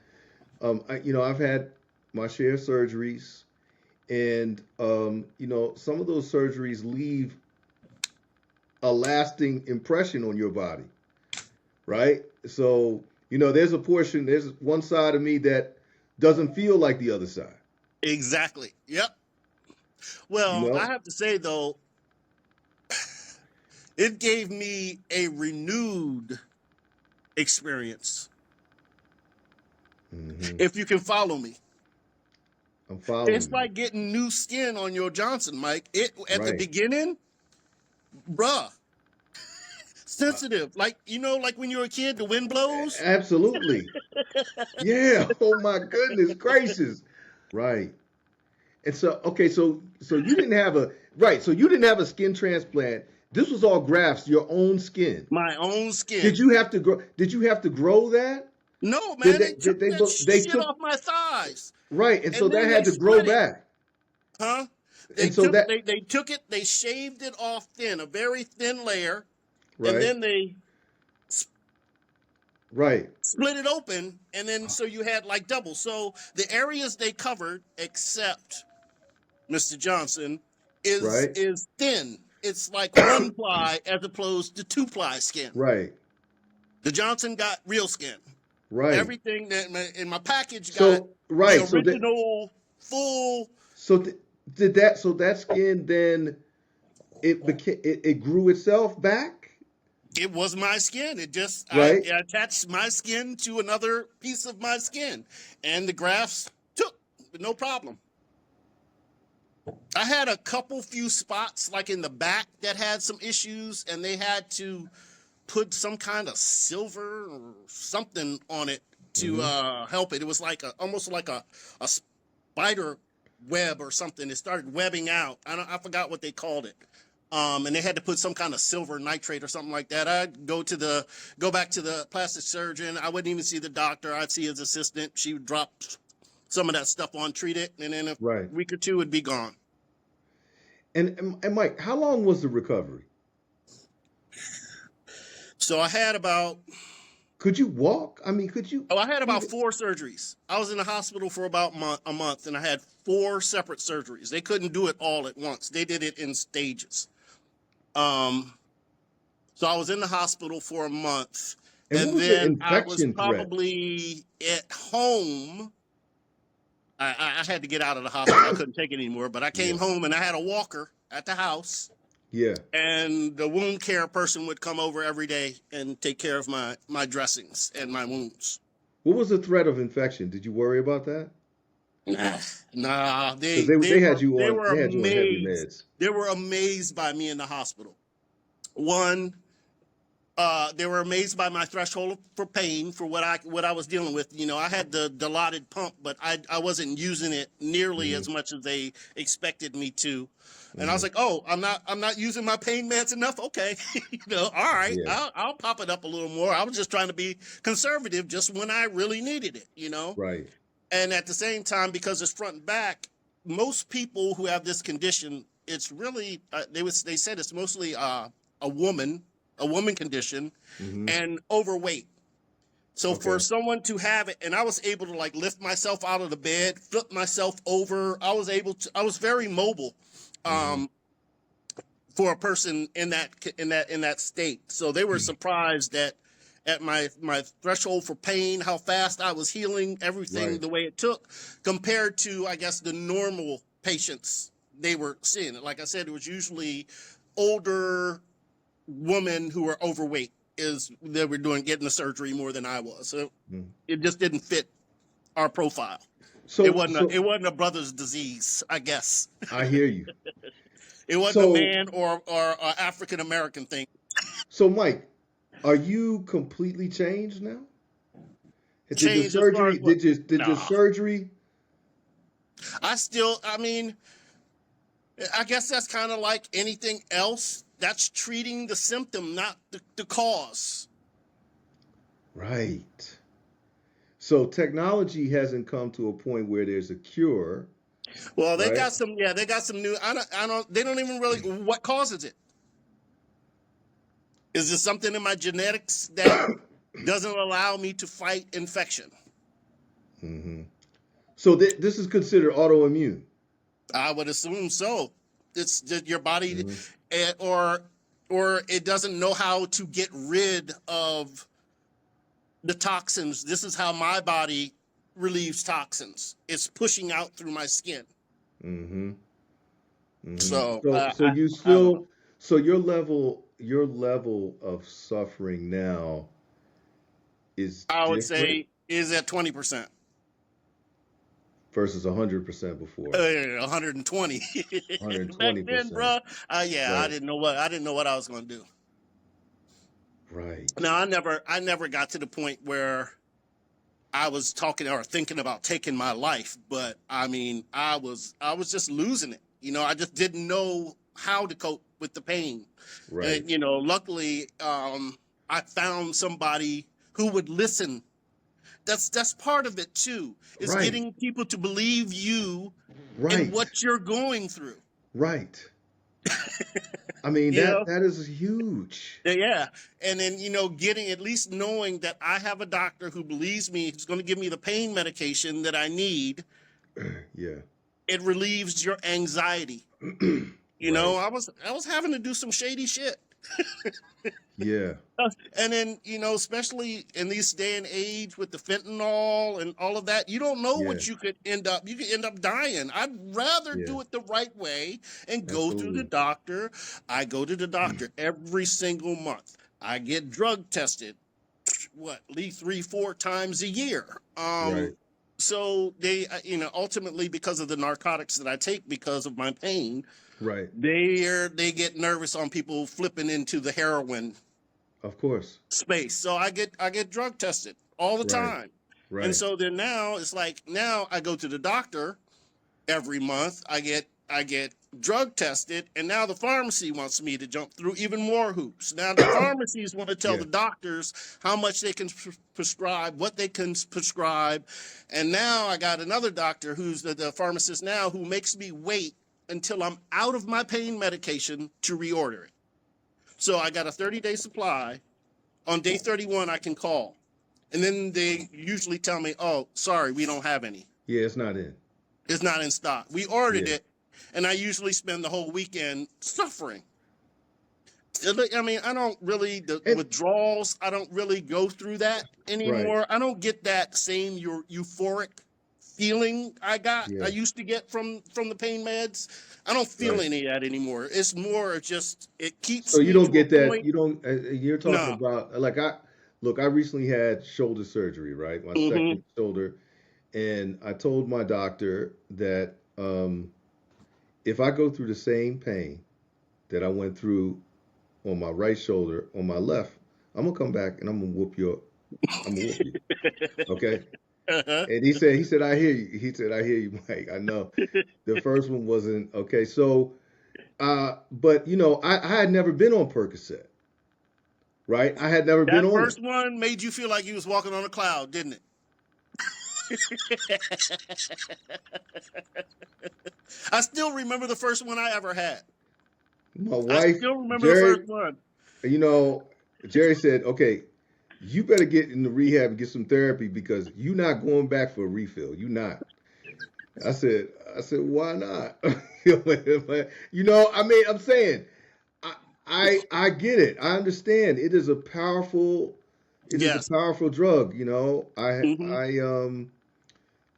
I've had my share of surgeries, and some of those surgeries leave a lasting impression on your body, right? So, there's one side of me that doesn't feel like the other side, Exactly. Yep. you Well, I know? have to say though, it gave me a renewed experience. Hmm. If you can follow me, I'm it's following you. like getting new skin on your Johnson, Mike. It at the Right. beginning, bruh, Uh, sensitive. Like like when you're a kid, the wind blows. Absolutely. Yeah. Oh my goodness gracious. Right. And so, okay, so you didn't have a right. So you didn't have a skin transplant. This was all grafts, your own skin. My own Did skin. you have to grow? Did you have to grow that? No, Did man, they? they took Did they? that They shit took off my thighs, right, and so and that then had they to grow split it. back, Huh? They and so took that they took it, they shaved it off thin, a very thin layer, and right, then they right, split it open, and then so you had like double. So the areas they covered, except Mr. Johnson, right, is thin. It's like one ply as opposed to two ply skin. right, The Johnson got real skin. right. Everything that in my package got So the right, original full. so did that so that skin then it grew itself back, It was my skin. It just right? I attached my skin to another piece of my skin, and the grafts took no problem. I had a few spots like in the back that had some issues, and they had to put some kind of silver or something on it to Mm-hmm. help it. It was like almost like a spider web or something. It started webbing out. I forgot what they called it. And they had to put some kind of silver nitrate or something like that. I'd go back to the plastic surgeon. I wouldn't even see the doctor. I'd see his assistant. She would drop some of that stuff on, treat it, and in a Right. week or two it'd be gone. And Mike, how long was the recovery? So I had about Could you walk? I mean, could you I had about even? 4 surgeries. I was in the hospital for about a month, and I had 4 separate surgeries. They couldn't do it all at once. They did it in stages. Um, so I was in the hospital for a month, And what and was the then I was infection threat? probably at home. I had to get out of the hospital. I couldn't take it anymore. But I Yeah. came home, and I had a walker at the house, Yeah. and the wound care person would come over every day and take care of my dressings and my wounds. What was the threat of infection? Did you worry about that? Nah, Because they had you they on were they had you on heavy amazed. meds. They were amazed by me in the hospital. One, they were amazed by my threshold for pain for what I was dealing with. I had the dilated pump, but I wasn't using it nearly Hmm. as much as they expected me to. And I was Hmm. like, oh, I'm not using my pain meds enough. Okay, all right, Yeah. I'll pop it up a little more. I was just trying to be conservative, just when I really needed it. Right. And at the same time, because it's front and back, most people who have this condition, it's really they said it's mostly a woman a woman condition Hmm. and overweight. So for Okay. someone to have it, and I was able to like lift myself out of the bed, flip myself over. I was very mobile. Hmm. Um, for a person in that state. So they were surprised that at my threshold for pain, how fast I was healing, everything Right. the way it took, compared to I guess the normal patients they were seeing. Like I said, it was usually older women who were overweight is they were getting the surgery more than I was. So Mm. it just didn't fit our profile. It So wasn't a, so it wasn't a brother's disease, I guess. I hear you. It wasn't a So man or a African American thing. so Mike, are you completely changed now? Did the Change as far as surgery what? did your No, surgery I mean, I guess that's kind of like anything else. That's treating the symptom, not the cause. right? So technology hasn't come to a point where there's a cure, Well, right? they got some new, they don't even really, what causes it? Is there something in my genetics that doesn't allow me to fight infection? Hmm. So this is considered autoimmune. I would assume so. It's that your body, Hmm. eh, or it doesn't know how to get rid of the toxins. This is how my body relieves toxins. It's pushing out through my skin. Hmm. Hmm. So So you I don't know. still, so your level of suffering now is I would different say is at 20%. versus 100% before. 120 back then, 120%. bro. Yeah, Right. I didn't know what I was going to do. Right. Now I never got to the point where I was talking or thinking about taking my life, but I mean, I was just losing it. I just didn't know how to cope with the pain. Right. And luckily, I found somebody who would listen. That's part of it too, is Right. getting people to believe you and Right. what you're going through. Right. I mean You know, that is huge. yeah. And then, getting at least knowing that I have a doctor who believes me, who's going to give me the pain medication that I need. Yeah. It relieves your anxiety. Right. I was having to do some shady shit. Yeah. And then, especially in this day and age with the fentanyl and all of that, you don't know Yeah. what you could end up dying. I'd rather Yeah. do it the right way and go through the Absolutely. doctor. I go to the doctor every single month. I get drug tested, what, at least 3, 4 times a year. Right. So they, ultimately because of the narcotics that I take because of my pain, Right. they get nervous on people flipping into the heroin Of course. space. So I get drug tested all the Right. time. And Right. so then now it's like now I go to the doctor every month. I get drug tested, and now the pharmacy wants me to jump through even more hoops. Now the pharmacies want to tell Yeah. the doctors how much they can prescribe, what they can prescribe, and now I got another doctor who's the pharmacist now who makes me wait until I'm out of my pain medication to reorder it. So I got a 30-day supply. On day 31, I can call. And then they usually tell me, oh, sorry, we don't have any. Yeah. It's not in. It's not in stock. We ordered Yeah. it. And I usually spend the whole weekend suffering. I mean, I don't really, the And withdrawals, I don't really go through that right. anymore. I don't get that same euphoric feeling I Yeah. used to get from the pain meds. I don't feel Right. any of that anymore. It's more just, it So keeps you me don't to a get that. point. You don't. You're talking No. about like I look. I recently had shoulder surgery. Right. My Mm-hmm. second shoulder, and I told my doctor that if I go through the same pain that I went through on my right shoulder on my left, I'm gonna come back and I'm gonna whoop your. I'm gonna whoop you. Okay. Uh-huh. And he said, I hear you. He said, I hear you, Mike. I know the first one wasn't okay. So, but I had never been on Percocet, right? I had never been That on it. first one made you feel like you was walking on a cloud, didn't it? I still remember the first one I ever had. My I wife, still remember the Jerry, first one. you know, Jerry said, okay, you better get into rehab and get some therapy because you're not going back for a refill. You not. I said, why not? I mean, I'm saying, I, I get it. I understand. It is a Yes. powerful drug. Hmm.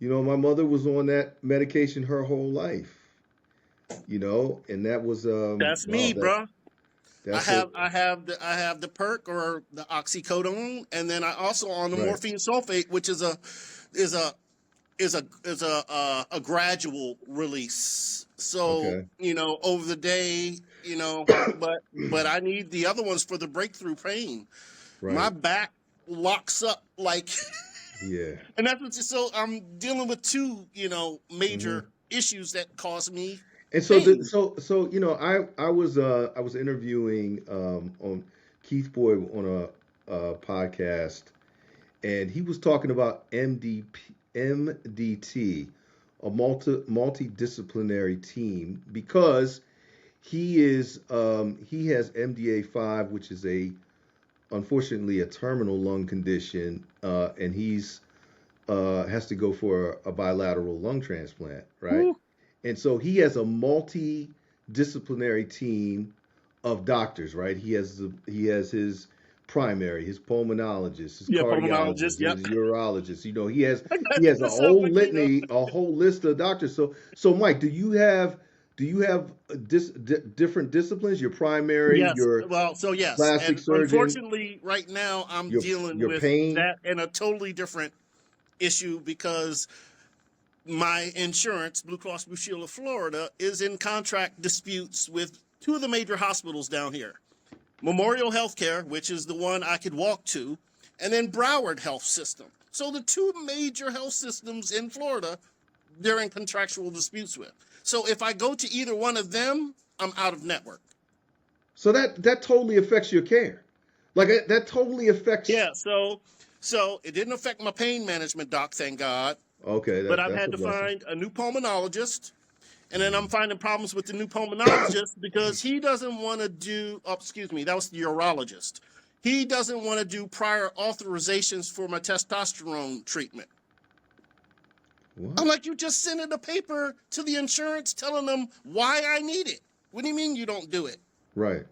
My mother was on that medication her whole life. And that was, That's wow, me, bro. that's a, I have the perk or the oxycodone, and then I also on the right. morphine sulfate, which is a a gradual release. So Okay. over the day, but I need the other ones for the breakthrough pain. My Right. back locks up like, Yeah. and that's what. So I'm dealing with two, Hmm. major issues that cause me And so pain. I was interviewing on Keith Boyd on a podcast, and he was talking about MDT, a multidisciplinary team, because he has MDA5, which is a unfortunately a terminal lung condition, and he's has to go for a bilateral lung transplant, right? Woo. And so he has a multidisciplinary team of doctors, right? He has his primary, his pulmonologist, his Yeah, pulmonologist. cardiologist, Yep. his urologist. You know, he has a That sounds whole like me, though. litany, a whole list of doctors. So Mike, do you have different disciplines? Your primary, Yes. your Well, so yes. plastic And surgeon, unfortunately, right now, I'm dealing your with pain. that and a totally different issue because my insurance, Blue Cross Blue Shield of Florida, is in contract disputes with two of the major hospitals down here. Memorial Healthcare, which is the one I could walk to, and then Broward Health System. So the two major health systems in Florida, they're in contractual disputes with. So if I go to either one of them, I'm out of network. So that totally affects your care. Like that totally affects. Yeah, so it didn't affect my pain management doc, thank God. Okay, But I've that's had a to blessing. find a new pulmonologist, and then I'm Hmm. finding problems with the new pulmonologist because he doesn't want to do. Oh, excuse me, that was the urologist. He doesn't want to do prior authorizations for my testosterone treatment. I'm What? like, you just sent in a paper to the insurance telling them why I need it. What do you mean you don't do it? Right.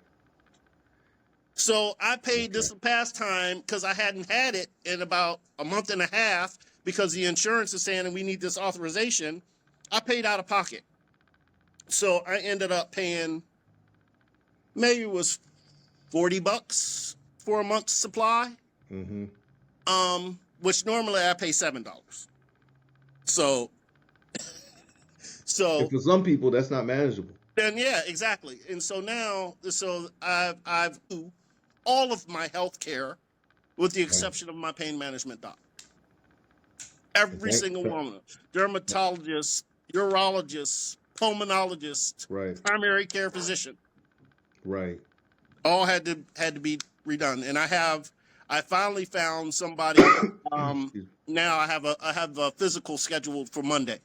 So I paid Okay. this past time because I hadn't had it in about a month and a half because the insurance is saying we need this authorization. I paid out of pocket. So I ended up paying maybe it was $40 for a month's supply. Hmm. Which normally I pay $7. So And so for some people, that's not manageable. then yeah, exactly. And so now I've all of my health care with the Right. exception of my pain management doc. And Every single one of them. Dermatologist, urologist, pulmonologist, right. primary care physician. Right. All had to be redone. And I finally found somebody. Excuse Now I have a physical scheduled for Monday.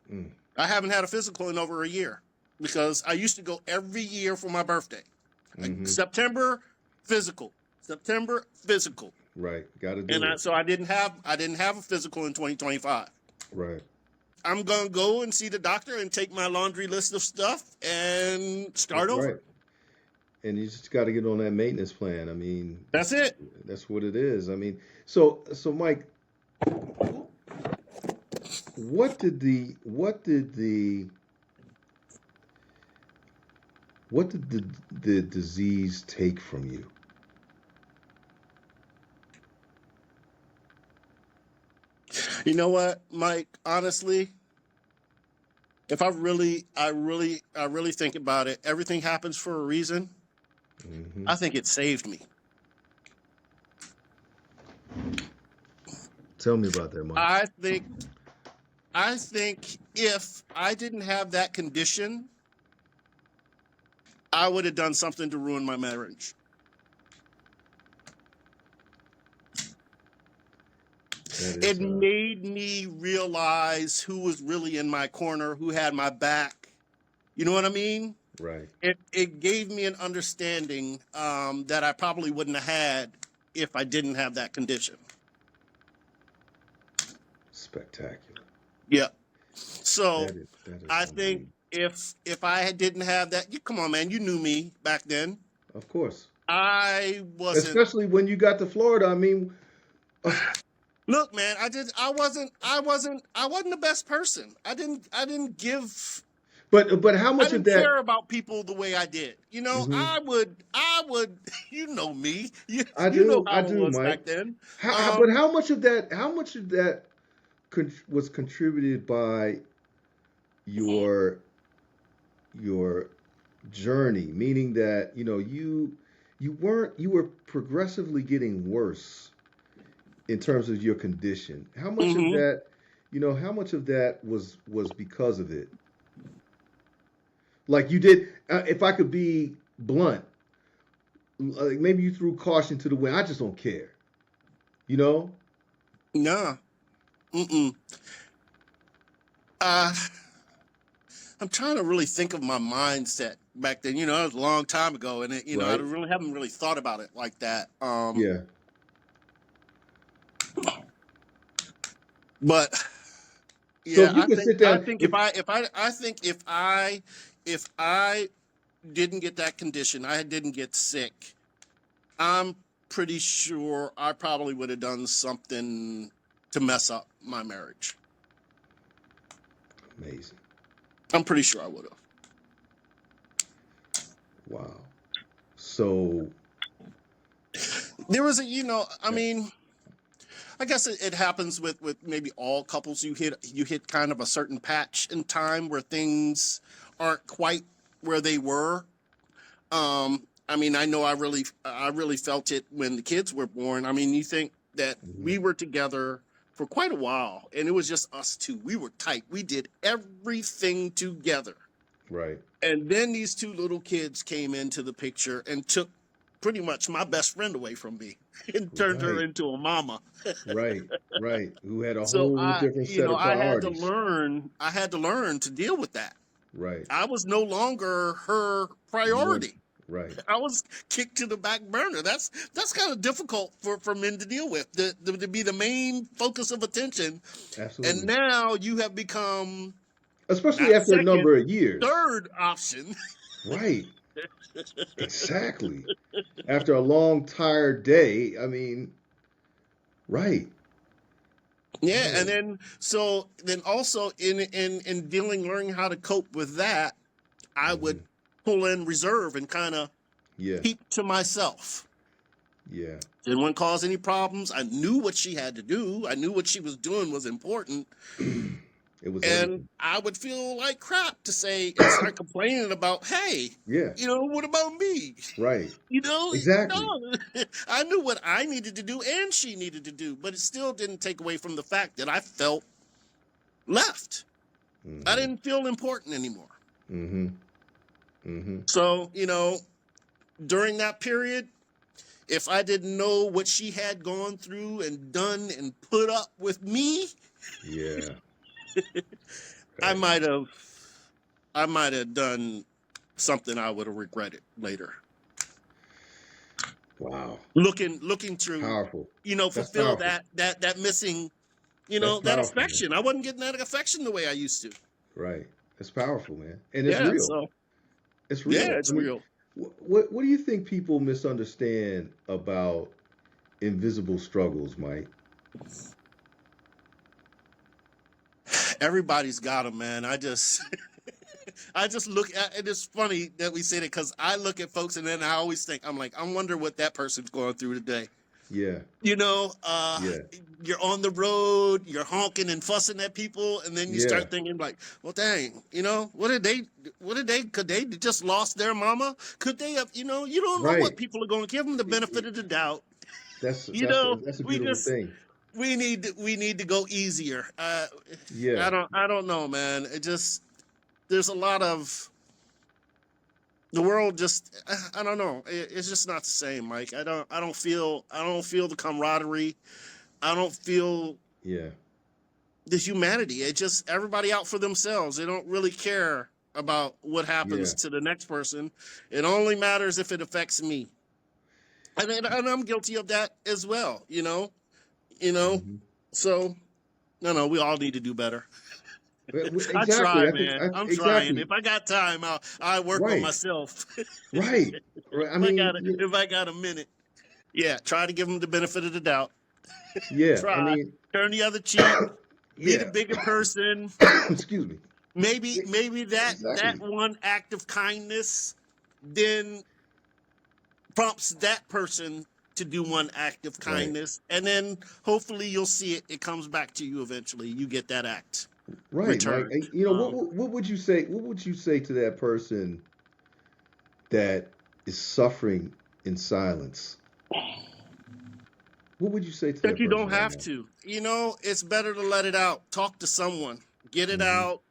me. I haven't had a physical in over a year because I used to go every year for my birthday. Mm-hmm. September physical, September physical, Right. Got to and do it. so I didn't have a physical in 2025. Right. I'm gonna go and see the doctor and take my laundry list of stuff and start Right. over. And you just got to get on that maintenance plan. I mean, That's it. that's what it is. I mean, so Mike, what did the disease take from you? You know what, Mike? Honestly, if I really think about it, everything happens for a reason. Hmm. I think it saved me. Tell me about that, Mike. I think I think if I didn't have that condition, I would have done something to ruin my marriage. That It is made me realize who was really in my corner, who had my back. You know what I mean? right. It gave me an understanding that I probably wouldn't have had if I didn't have that condition. Spectacular. Yeah. So That is I think unbelievable. if I didn't have that, come on, man, you knew me back then. Of course. I wasn't. Especially when you got to Florida. I mean, uh, Look, man, I wasn't the best person. I didn't give. but how I much of didn't care that? about people the way I did. You know, Hmm. I would. You know me. I You know I how it do, was Mike. back then. But Um, how much of that was contributed by your your journey? Meaning that you were progressively getting worse in terms of your condition. How much of mhm. that, how much of that was because of it? Like you did, if I could be blunt, like maybe you threw caution to the wind. I just don't care, you know? Nah. Mm-mm. Uh, I'm trying to really think of my mindset back then. You know, that was a long time ago, and I Right? really haven't really thought about it like that. Yeah. But So yeah, if you could sit I down, think if if I didn't get that condition, I didn't get sick, I'm pretty sure I probably would have done something to mess up my marriage. amazing, I'm pretty sure I would have. wow. So There was a, I mean, I guess it happens with maybe all couples. You hit kind of a certain patch in time where things aren't quite where they were. I mean, I know I really felt it when the kids were born. I mean, you think that mhm, we were together for quite a while, and it was just us two. We were tight. We did everything together. right, And then these two little kids came into the picture and took pretty much my best friend away from me and turned her right, into a mama. right, right. Who had a So whole different set of I had to priorities. learn. I had to learn to deal with that. Right. I was no longer her You weren't priority. right. I was kicked to the back burner. That's kind of difficult for men to deal with. To be the main focus of attention, and Absolutely. now you have become Especially not after a second, number of years. third option. Right. Exactly. After a long, tired day. I mean, right. Yeah, and Right. then also in dealing, learning how to cope with that, I would Hmm. pull in reserve and kind of Yeah. keep to myself. Yeah. Didn't want to cause any problems. I knew what she had to do. I knew what she was doing was important. It was And everything. I would feel like crap to say and start complaining about, hey, Yeah. what about me? Right. Exactly. No, I knew what I needed to do and she needed to do, but it still didn't take away from the fact that I felt left. I Hmm. didn't feel important anymore. Hmm. Hmm. So, during that period, if I didn't know what she had gone through and done and put up with me, Yeah. I Right. might have I might have done something I would have regretted later. Wow. Looking to, Powerful. That's fulfill powerful. that missing, That's that powerful, man. affection. I wasn't getting that affection the way I used to. Right. That's powerful, man. And it's Yeah, real. so It's yeah, real. it's I mean, real. what do you think people misunderstand about invisible struggles, Mike? Everybody's got them, man. I just look at it. It's funny that we say that because I look at folks and then I always think, I'm like, I wonder what that person's going through today. Yeah. You know, Yeah. you're on the road, you're honking and fussing at people, and then you Yeah. start thinking like, well, dang, could they just lost their mama? Could they have, you don't know what Right. people are going to give them the It- benefit it- of the doubt. That's You that's know, that's a we beautiful just, thing. we need to go easier. Yeah. I don't know, man. It just, there's a lot of, the world just, I don't know. It's just not the same, Mike. I don't feel the camaraderie. I don't feel Yeah. the humanity. It just, everybody out for themselves. They don't really care about what Yeah. happens to the next person. It only matters if it affects me. And I'm guilty of that as well, you know. Hmm. So no, we all need to do better. I Exactly. try, I think man. I'm trying. exactly. If I got time, I work on Right. myself. Right. Right. I mean, If I got a minute, yeah, try to give them the benefit of the doubt. yeah. I Try, mean, turn the other cheek, be the yeah. bigger person. Excuse me. Yeah, Maybe that exactly. one act of kindness then prompts that person to do one act of Right. kindness, and then hopefully you'll see it comes back to you eventually. You get that act Right, Mike. returned. What would you say? What would you say to that person that is suffering in silence? What would you say to That that you don't person right have now? to. It's better to let it out. Talk to someone. Get it Hmm. out.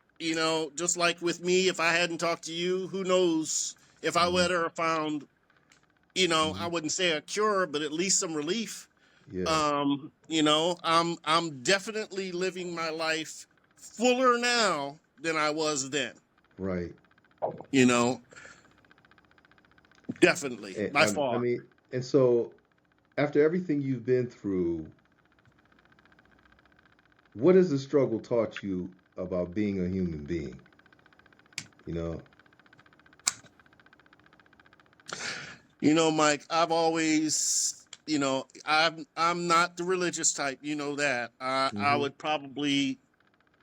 Just like with me, if I hadn't talked to you, who knows if I Hmm. would have found, I Hmm. wouldn't say a cure, but at least some relief. Yeah. I'm definitely living my life fuller now than I was then. Right. You know, definitely And, by far. and so after everything you've been through, what has the struggle taught you about being a human being? You know. You know, Mike, I've always, I'm not the religious type. You know that. I Mm-hmm. would probably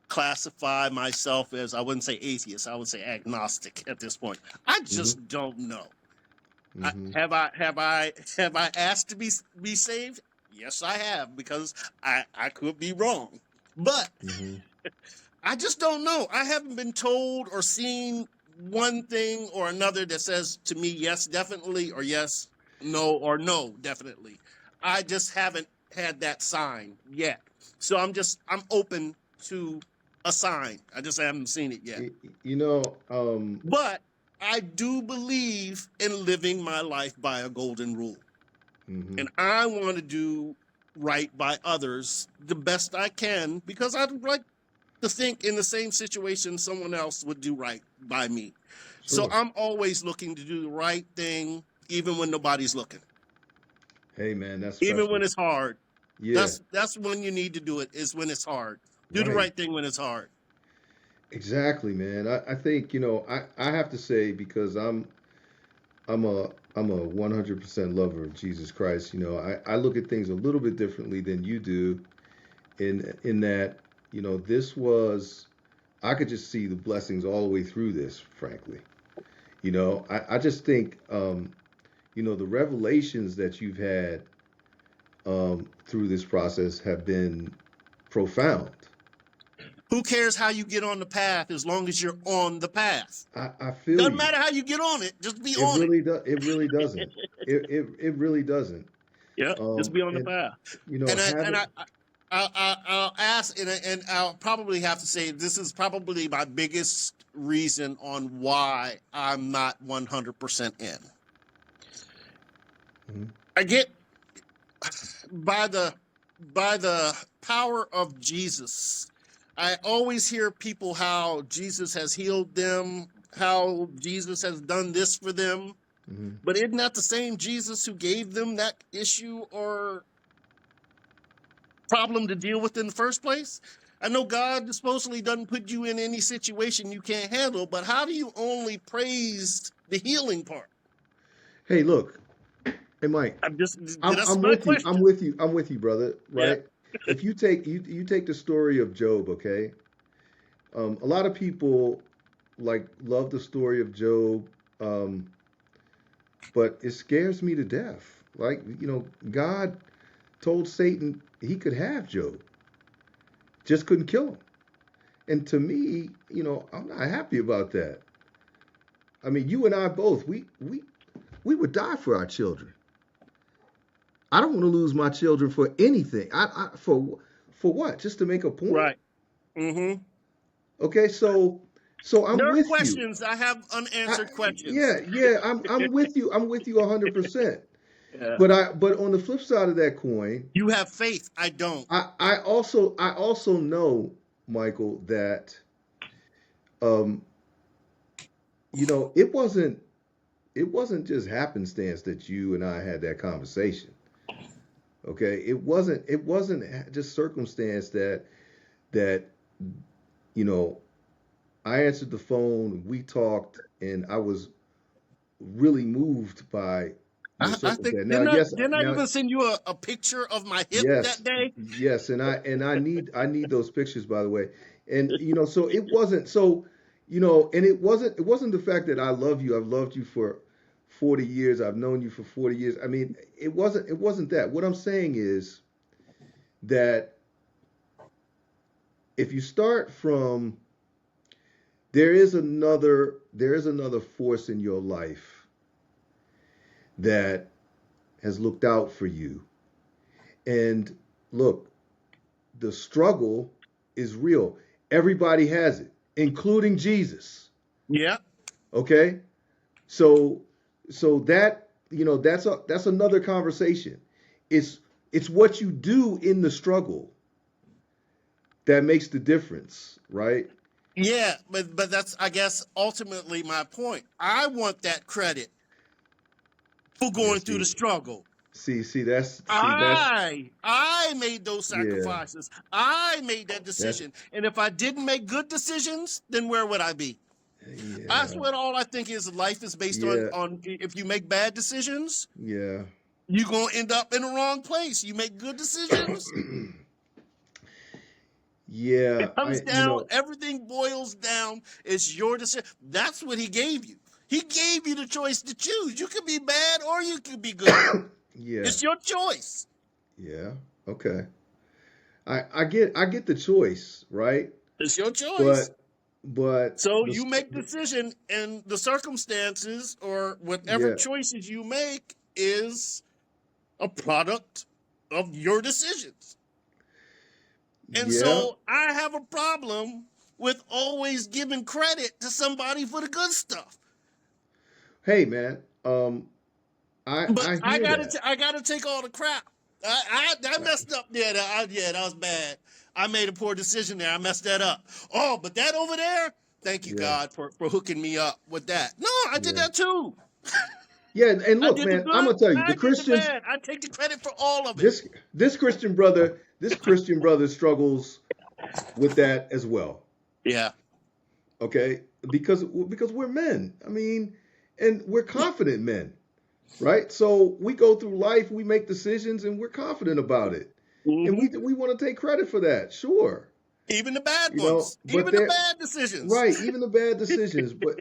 classify myself as, I wouldn't say atheist. I would say agnostic at this point. I Mm-hmm. just don't know. Mm-hmm. Have I asked to be saved? Yes, I have, because I could be wrong, but Mm-hmm. I just don't know. I haven't been told or seen one thing or another that says to me, yes, definitely, or yes, no, or no, definitely. I just haven't had that sign yet. So I'm open to a sign. I just haven't seen it yet. You know. But I do believe in living my life by a golden rule. Mm-hmm. And I want to do right by others the best I can, because I'd like to think in the same situation someone else would do right by me. So Sure. I'm always looking to do the right thing, even when nobody's looking, Hey, man, that's even special. when it's hard. Yeah. That's when you need to do it, is when it's hard. Do the Right. right thing when it's hard. Exactly, man. I think, I have to say, because I'm a 100% lover of Jesus Christ. I look at things a little bit differently than you do, in that, this was, I could just see the blessings all the way through this, frankly. I just think, the revelations that you've had, through this process have been profound. Who cares how you get on the path as long as you're on the path? I feel Doesn't you. matter how you get on it, just be It on it. really does. It really doesn't. It really doesn't. Yeah, just be on the And path. And I have and it. I'll ask, and I'll probably have to say this is probably my biggest reason on why I'm not 100% in. Mhm. I get, by the power of Jesus. I always hear people how Jesus has healed them, how Jesus has done this for them. Mhm. But isn't that the same Jesus who gave them that issue or problem to deal with in the first place? I know God supposedly doesn't put you in any situation you can't handle, but how do you only praise the healing part? Hey, look. Hey, Mike. That's I'm my with you. I'm question. with you. I'm with you, brother. Yeah. Right? If you take the story of Job, okay? A lot of people like love the story of Job, um, but it scares me to death. Like, God told Satan he could have Job, just couldn't kill him. And to me, I'm not happy about that. I mean, you and I both, we would die for our children. I don't want to lose my children for anything. For what? Just to make a point? Right. Mm-hmm. Okay, so I'm There are with you. questions. I have I, unanswered questions. yeah, yeah, I'm with you. I'm with you 100%. Yeah. But on the flip side of that coin, You have faith. I don't. I also know, Michael, that um, it wasn't just happenstance that you and I had that conversation. Okay, it wasn't just circumstance that you know I answered the phone, we talked, and I was really moved by your I think circumstance. Now, didn't I yes, didn't I now, even send you a picture of my hip that yes, day? yes, and I need those pictures, by the way. And so it wasn't so, and it wasn't the fact that I love you. I've loved you for 40 years. I've known you for 40 years. I mean, it wasn't that. What I'm saying is that if you start from, there is another force in your life that has looked out for you. And look, the struggle is real. Everybody has it, including Jesus. Yeah. Okay? So that's another conversation. It's what you do in the struggle that makes the difference, right? Yeah, but that's, I guess, ultimately my point. I want that credit for Yeah, going through the see. struggle. that's I made those yeah, sacrifices. I made that that's decision. And if I didn't make good decisions, then where would I be? That's yeah, what all I think is life is based yeah, on if you make bad decisions, yeah. you're gonna end up in the wrong place. You make good decisions, Yeah, it comes down, everything boils down, it's your decision. That's what he gave you. He gave you the choice to choose. You could be bad or you could be good. yeah, It's your choice. yeah. Okay. I get the choice, right? It's your choice. But but So the you make decision and the circumstances or whatever yeah, choices you make is a product of your decisions. And yeah. so I have a problem with always giving credit to somebody for the good stuff. Hey man, But I hear that. I gotta take all the crap. I messed up there. Yeah, that was bad. I made a poor decision there. I messed that up. Oh, but that over there, thank you Yeah, God for hooking me up with that. No, I did yeah. that too. Yeah, and I look, did the man, I'm good. gonna tell you, the I did the Christians, bad. I take the credit for all of it. this Christian brother struggles with that as well. Yeah. Okay, because we're men. I mean, and we're confident men, right? So we go through life, we make decisions, and we're confident about it, and Hmm. we want to take credit for that, sure, Even the bad ones. But Even the there, bad decisions. right, even the bad decisions, but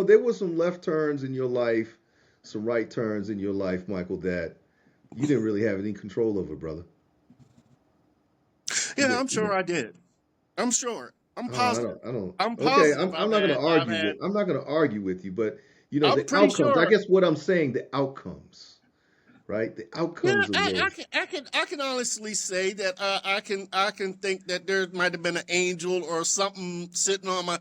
there were some left turns in your life, some right turns in your life, Michael, that you didn't really have any control over, brother. You Yeah, didn't, I'm you sure didn't. I did. I'm sure. I'm Oh, positive. I don't. I'm Okay, positive I'm not going to I've argue had with. I'm not going to argue with you, but I'm the pretty outcomes. I sure. guess what I'm saying, the outcomes, right? The Yeah, outcomes of those. I can honestly say that I can think that there might have been an angel or something sitting on my,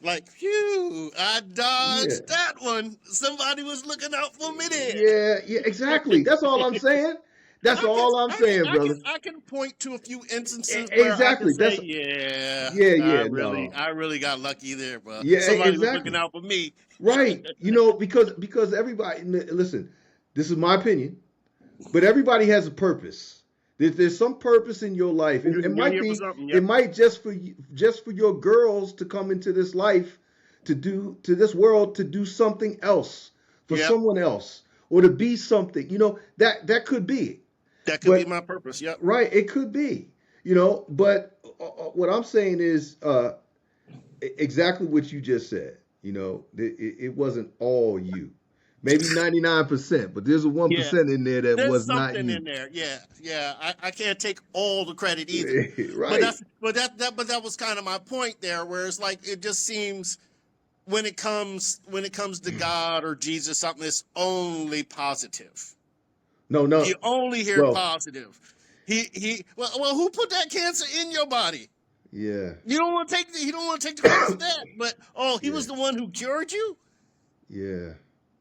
like, phew, I Yeah, dodged that one. Somebody was looking out for me there. yeah, yeah. Exactly. That's all I'm saying. That's all I'm saying, brother. I can point to a few instances where I can Exactly. say, That's yeah, yeah, yeah. No. I really got lucky there, bro. Yeah, Somebody was looking exactly. out for me. Right. Because everybody listen, this is my opinion, but everybody has a purpose. There's some purpose in your life. It You're might here for be something. it Yep. might just for your girls to come into this life to this world to do something else for Yep. someone else or to be something. That could be. That could be But my purpose. Yep. right, it could be. But what I'm saying is exactly what you just said. It wasn't all you. Maybe 99%, but there's a Yeah. 1% in there that There's was not something you. in there. Yeah. Yeah. I can't take all the credit either. Right. But that was kind of my point there, where it's like it just seems when it comes to God or Jesus, something that's only positive. No, You no. only hear Well, positive. Well, who put that cancer in your body? yeah, You don't want to take the credit for that. But he yeah, was the one who cured you. yeah.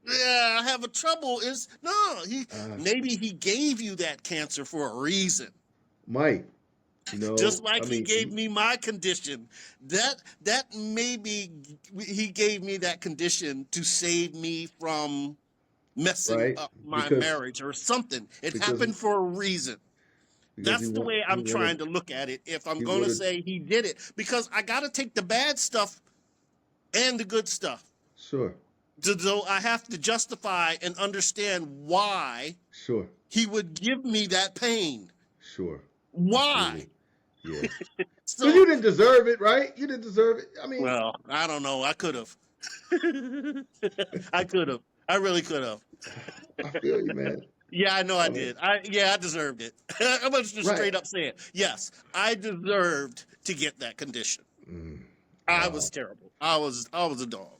Yeah, I have a trouble. Is no, Uh, maybe he gave you that cancer for a reason. Mike, Just I like he mean, gave me my condition. That maybe he gave me that condition to save me from messing right? up my Because marriage or something. It because happened for a reason. because That's the way he I'm trying wanted to look at it. If I'm he going to wanted say he did it, because I got to take the bad stuff and the good stuff. sure, So I have to justify and understand why sure, he would give me that pain. sure, Why? absolutely, yeah. Because So, you didn't deserve it, right? You didn't deserve it. I mean, well, I don't know. I could have. I could have. I really could have. I feel you, man. Yeah, I know I I mean, did. I deserved it. I'm gonna just right. straight up say it. Yes, I deserved to get that condition. Mm, I wow. was terrible. I was a dog.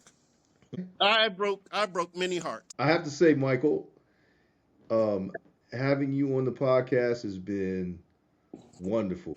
I broke many hearts. I have to say, Michael, um, having you on the podcast has been wonderful.